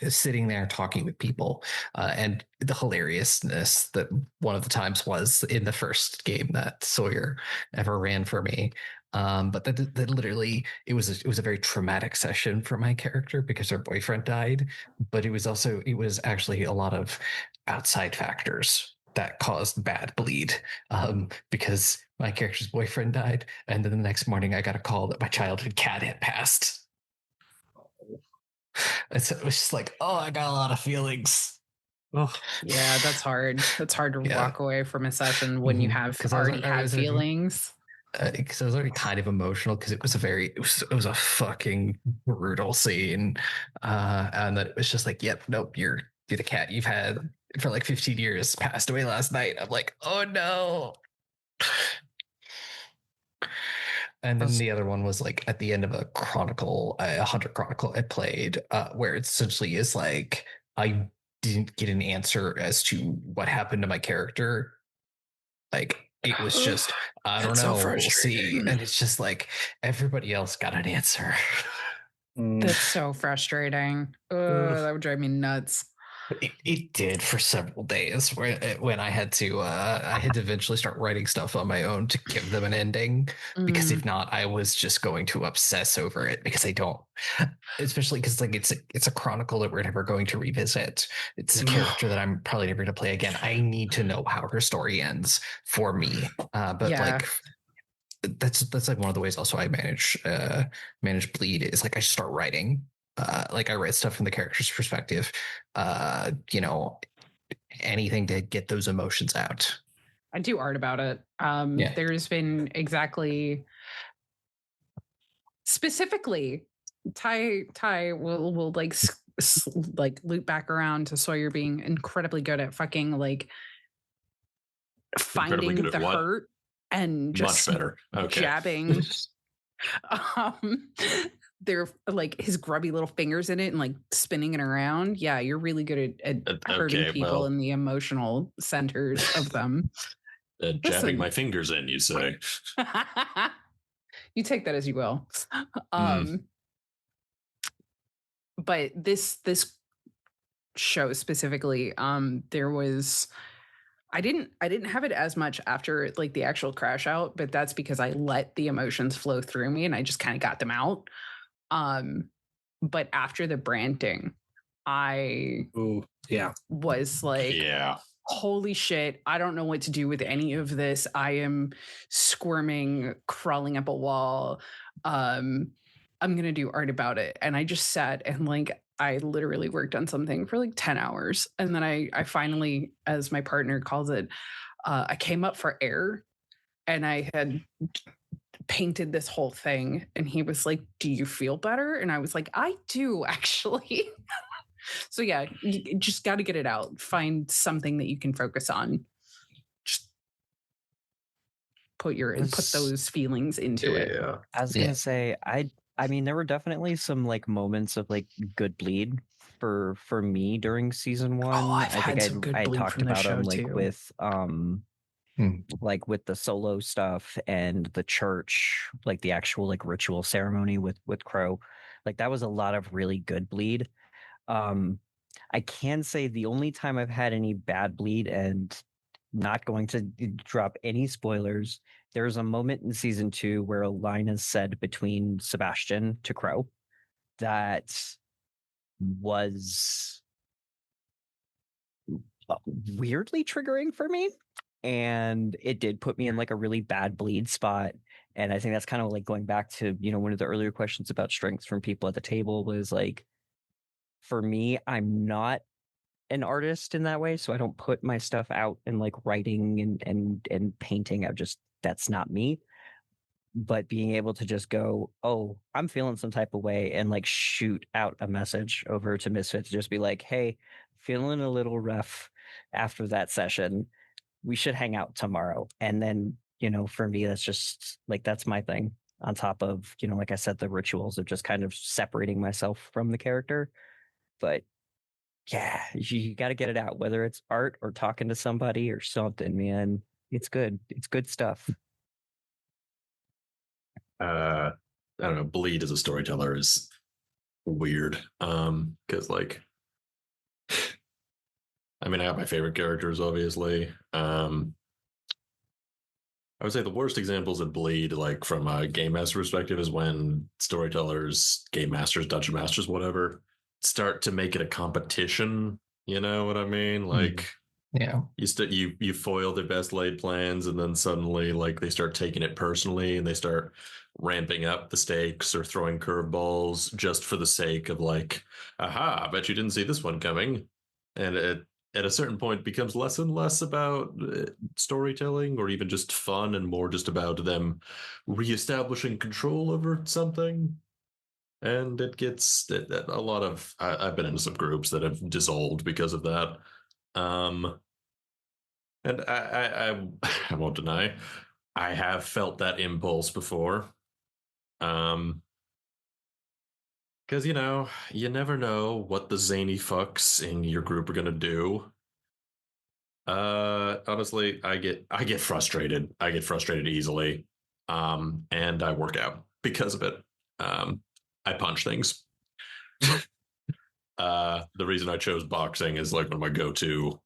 sitting there talking with people, and the hilariousness that one of the times was in the first game that Sawyer ever ran for me. But that literally it was a very traumatic session for my character because her boyfriend died, but it was actually a lot of outside factors that caused bad bleed, because my character's boyfriend died, and then the next morning I got a call that my childhood cat had passed. And so it was just like, oh, I got a lot of feelings. Oh, Yeah, that's hard. That's hard to Yeah. walk away from a session when you have 'Cause I already had was feelings. because I was already kind of emotional because it was a fucking brutal scene, and that it was just like, yep, nope, you're the cat you've had for like 15 years passed away last night. I'm like, oh no. And then the other one was like at the end of a Hunter Chronicle I played, where it essentially is like I didn't get an answer as to what happened to my character. Like it was just, I don't know, we'll see. And it's just like everybody else got an answer. That's so frustrating. That would drive me nuts. It did for several days when I had to eventually start writing stuff on my own to give them an ending, because if not I was just going to obsess over it, because I don't, especially because like it's a chronicle that we're never going to revisit. It's a character that I'm probably never going to play again. I need to know how her story ends for me, but Yeah. like that's like one of the ways also I manage bleed is like I just start writing. Like I write stuff from the character's perspective, anything to get those emotions out. I do art about it. Yeah. There's been specifically Ty will like loop back around to Sawyer being incredibly good at fucking like finding good at the what? hurt and just Much better. Okay. jabbing they're like his grubby little fingers in it and like spinning it around. Yeah, you're really good at hurting Okay, people in the emotional centers of them. Jabbing Listen. my fingers in, you say? You take that as you will. But this show specifically, there was I didn't have it as much after like the actual crash out, but that's because I let the emotions flow through me and I just kind of got them out. But after the branding, I was like, holy shit, I don't know what to do with any of this. I am squirming, crawling up a wall. I'm gonna do art about it. And I just sat and like I literally worked on something for like 10 hours. And then I finally, as my partner calls it, I came up for air and I had painted this whole thing. And he was like, do you feel better? And I was like, I do actually. So yeah, you just got to get it out. Find something that you can focus on. Just put those feelings into it. I was gonna say, I mean, there were definitely some like moments of like good bleed for me during season 1. I talked about them like too. with like with the solo stuff and the church, like the actual like ritual ceremony with Crowe. Like that was a lot of really good bleed. I can say the only time I've had any bad bleed, and not going to drop any spoilers, there's a moment in season 2 where a line is said between Sebastian to Crowe that was weirdly triggering for me. And it did put me in like a really bad bleed spot. And I think that's kind of like going back to, one of the earlier questions about strengths from people at the table was like, for me, I'm not an artist in that way. So I don't put my stuff out in like writing and painting. That's not me. But being able to just go, oh, I'm feeling some type of way, and like shoot out a message over to Misfit to just be like, hey, feeling a little rough after that session. We should hang out tomorrow. And then, for me, that's just like, that's my thing on top of, like I said, the rituals of just kind of separating myself from the character. But yeah, you got to get it out, whether it's art or talking to somebody or something, man. It's good. It's good stuff. I don't know. Bleed as a storyteller is weird. Because like, I mean, I have my favorite characters, obviously. I would say the worst examples of Bleed, like from a game master perspective, is when storytellers, game masters, dungeon masters, whatever, start to make it a competition. You know what I mean? Like, Yeah. you foil their best laid plans, and then suddenly, like, they start taking it personally, and they start ramping up the stakes or throwing curveballs just for the sake of like, aha, I bet you didn't see this one coming. And it at a certain point becomes less and less about storytelling or even just fun, and more just about them reestablishing control over something. And it gets a lot of I've been into some groups that have dissolved because of that. And I won't deny I have felt that impulse before. Because, you never know what the zany fucks in your group are gonna do. Honestly, I get frustrated. I get frustrated easily. And I work out because of it. I punch things. The reason I chose boxing is like one of my go-to.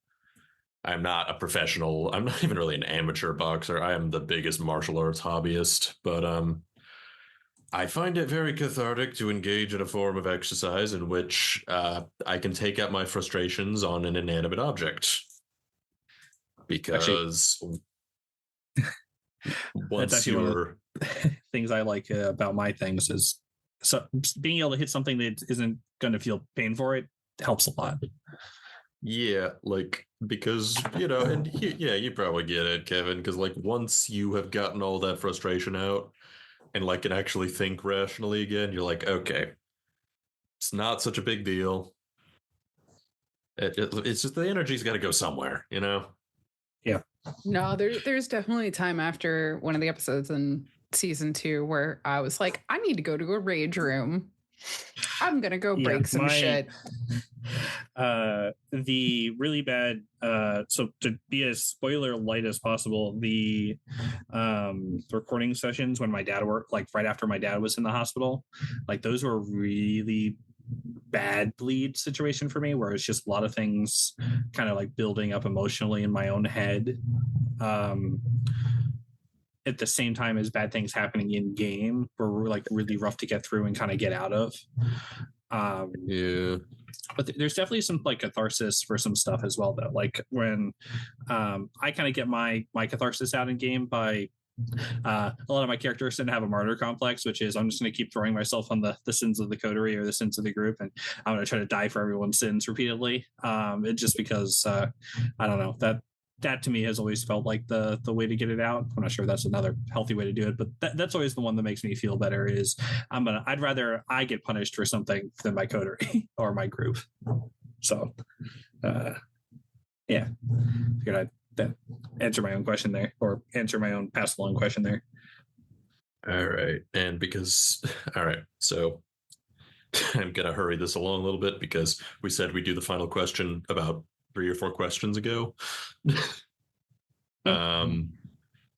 I'm not a professional. I'm not even really an amateur boxer. I am the biggest martial arts hobbyist, but I find it very cathartic to engage in a form of exercise in which I can take out my frustrations on an inanimate object. Because once you're things I like about my things is being able to hit something that isn't going to feel pain for it helps a lot. Yeah, like, because, and you probably get it, Kevin, because like once you have gotten all that frustration out and like can actually think rationally again, you're like, okay, it's not such a big deal. It's just the energy's got to go somewhere, Yeah. No, there's definitely a time after one of the episodes in season 2 where I was like, I need to go to a rage room. I'm gonna go break some shit. The really bad so to be as spoiler light as possible, the recording sessions when my dad worked, like right after my dad was in the hospital, like those were really bad bleed situation for me, where it's just a lot of things kind of like building up emotionally in my own head at the same time as bad things happening in game were like really rough to get through and kind of get out of. Yeah, but there's definitely some like catharsis for some stuff as well, though, like when I kind of get my catharsis out in game by a lot of my characters didn't have a martyr complex, which is I'm just going to keep throwing myself on the sins of the coterie or the sins of the group, and I'm going to try to die for everyone's sins repeatedly. It just because I don't know, that to me has always felt like the way to get it out. I'm not sure that's another healthy way to do it, but that's always the one that makes me feel better. Is I'd rather I get punished for something than my coterie or my group. So yeah, figured I'd answer my own question there, or answer my own pass along question there. All right. And all right, so I'm gonna hurry this along a little bit because we said we'd do the final question about 3 or 4 questions ago. So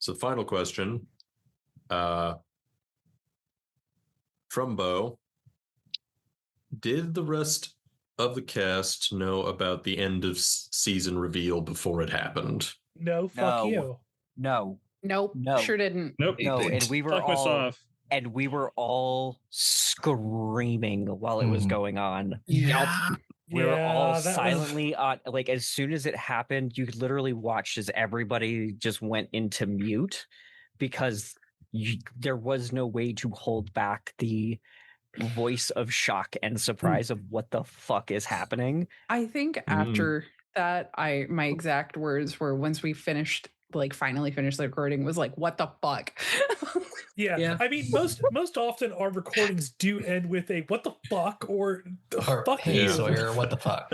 the final question from Bo: did the rest of the cast know about the end of season reveal before it happened? No, fuck you. No. Nope. No. Sure didn't. Nope. No, and we were Fuck us all off. and we were all screaming while it was going on. Yup. We were all that was- silently on, like, as soon as it happened, you could literally watch as everybody just went into mute because there was no way to hold back the voice of shock and surprise of what the fuck is happening. I think after that, my exact words were, once we finished, like finally finished the recording, was like, what the fuck? Yeah. I mean, most often our recordings do end with a "what the fuck" or "fuck hey, you." Sawyer, what the fuck?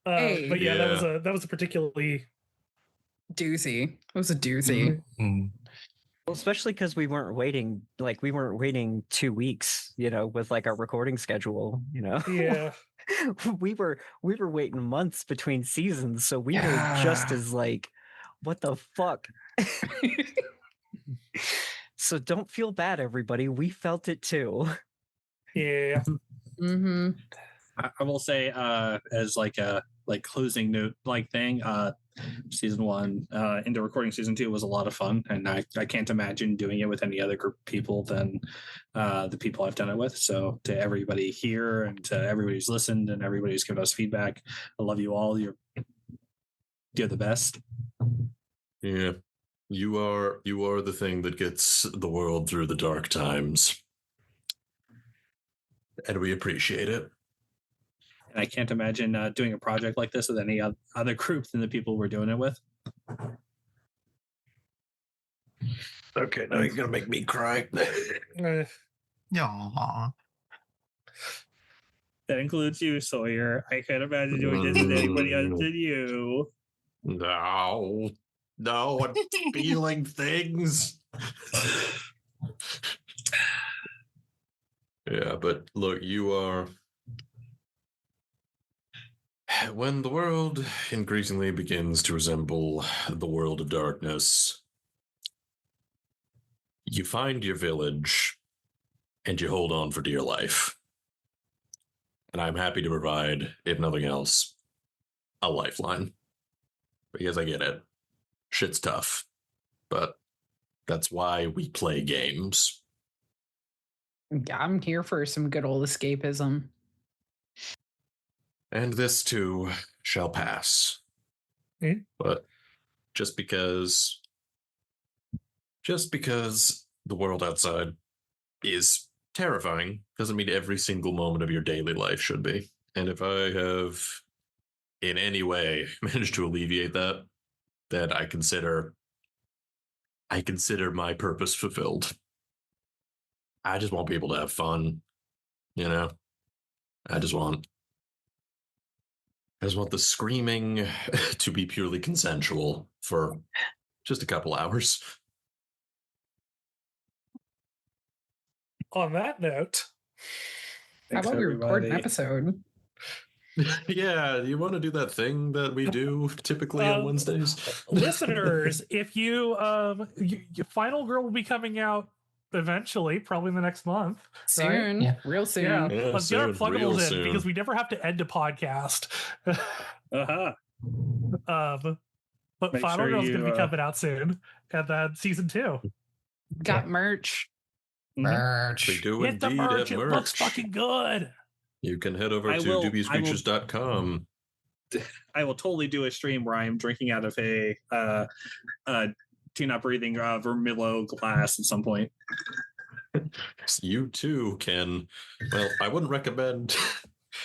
Hey. But yeah, that was a particularly Doozy. It was a doozy. Mm. Well, especially because we weren't waiting 2 weeks, with like our recording schedule, yeah. we were waiting months between seasons, so we were just as like, what the fuck? So don't feel bad, everybody. We felt it too. Yeah. Mm-hmm. I will say, as like a closing note thing, season 1 into recording season 2 was a lot of fun, and I can't imagine doing it with any other group of people than the people I've done it with. So to everybody here and to everybody who's listened and everybody who's given us feedback, I love you all. You're the best. Yeah. You are the thing that gets the world through the dark times. And we appreciate it. And I can't imagine doing a project like this with any other group than the people we're doing it with. Okay, now you're gonna make me cry. Aw. That includes you, Sawyer. I can't imagine doing this with anybody other than you. No, I'm feeling things. Yeah, but look, you are. When the world increasingly begins to resemble the world of darkness, you find your village and you hold on for dear life. And I'm happy to provide, if nothing else, a lifeline. Because I get it. Shit's tough. But that's why we play games. Yeah, I'm here for some good old escapism. And this too shall pass. But just because the world outside is terrifying doesn't mean every single moment of your daily life should be. And if I have in any way managed to alleviate that, then I consider my purpose fulfilled. I just want people to have fun, I just want the screaming to be purely consensual for just a couple hours. On that note, How about we record an episode? Yeah, you want to do that thing that we do typically on Wednesdays? Listeners, if you your Final Girl will be coming out eventually, probably in the next month. Soon. Yeah. Real soon. Yeah, Yeah, let's get our soon, real pluggables in soon. because we never have to end a podcast. Uh-huh. But Make Final sure Girl's you, going to be coming out soon, and then season 2. Got merch. Merch. We do Get the indeed merch; have it looks fucking good. You can head over I to will- dubiouscreatures.com. I will totally do a stream where I'm drinking out of a do not breathing Vermillo glass at some point. You too can. Well, I wouldn't recommend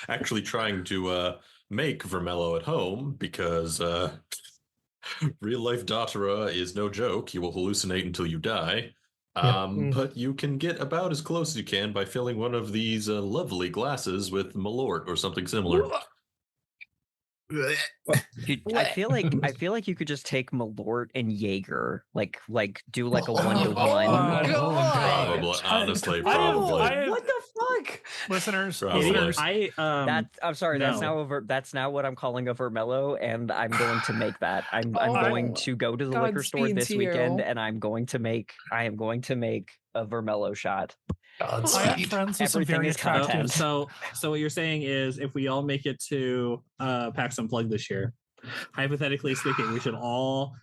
actually trying to make Vermello at home because real life Datura is no joke. You will hallucinate until you die. But you can get about as close as you can by filling one of these lovely glasses with Malort or something similar. Dude, I feel like you could just take Malort and Jaeger, like do like a 1-to-1. Probably, honestly, probably. What the fuck? Listeners, Probably. listeners, I'm sorry. No. That's now what I'm calling a Vermello, and I'm going to make that. I'm going to go to the liquor store Godspeed this to you. weekend, and I am going to make a Vermello shot. I am Godspeed. friends with some Everything very is attractive. content. So what you're saying is if we all make it to PAX Unplugged this year, hypothetically speaking, we should all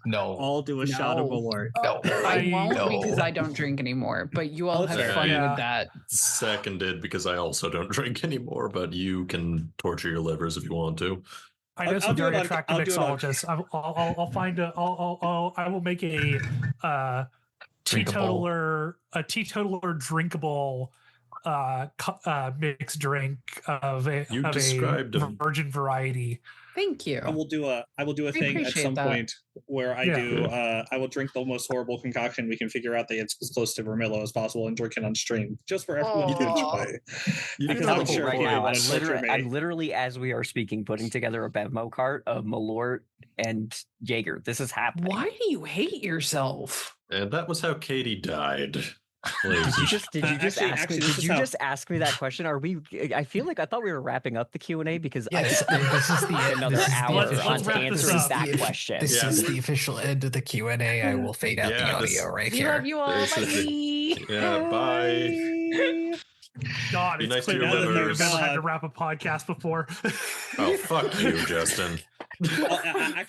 do a shot of No. Malort. No, I won't no. because I don't drink anymore. But you all have fair. fun Yeah. with that. Seconded, because I also don't drink anymore, but you can torture your livers if you want to. I know I'll some do it very on- attractive I'll do it on- mixologists. I'll find a. I will make a teetotaler drinkable mixed drink of a You described a- virgin variety. Thank you. I will do a thing at appreciate some that. point where I Yeah. do I will drink the most horrible concoction we can figure out that it's as close to Vermillo as possible and drink it on stream just for everyone to Aw. enjoy. You Because can I'm have a sure right point. now, wanna I'm torture literally, me. I'm literally, as we are speaking, putting together a Bevmo cart of Malort and Jaeger. This is happening. Why do you hate yourself? And that was how Catie died. Did you just Actually, ask me? this Did is you how- just ask me that question? Are we? I feel like I thought we were wrapping up the Q&A because Yes, this is the another this is the hour let's official- on wrap this answering up. that the- question. This Yeah. is the official end of the Q&A. I will fade out the Yeah, audio this- right We here. love you all. This is Bye. Yeah, bye. God, Be it's nice to clear your that we've livers. never had to wrap a podcast before. Oh, fuck you, Justen. Well, actually,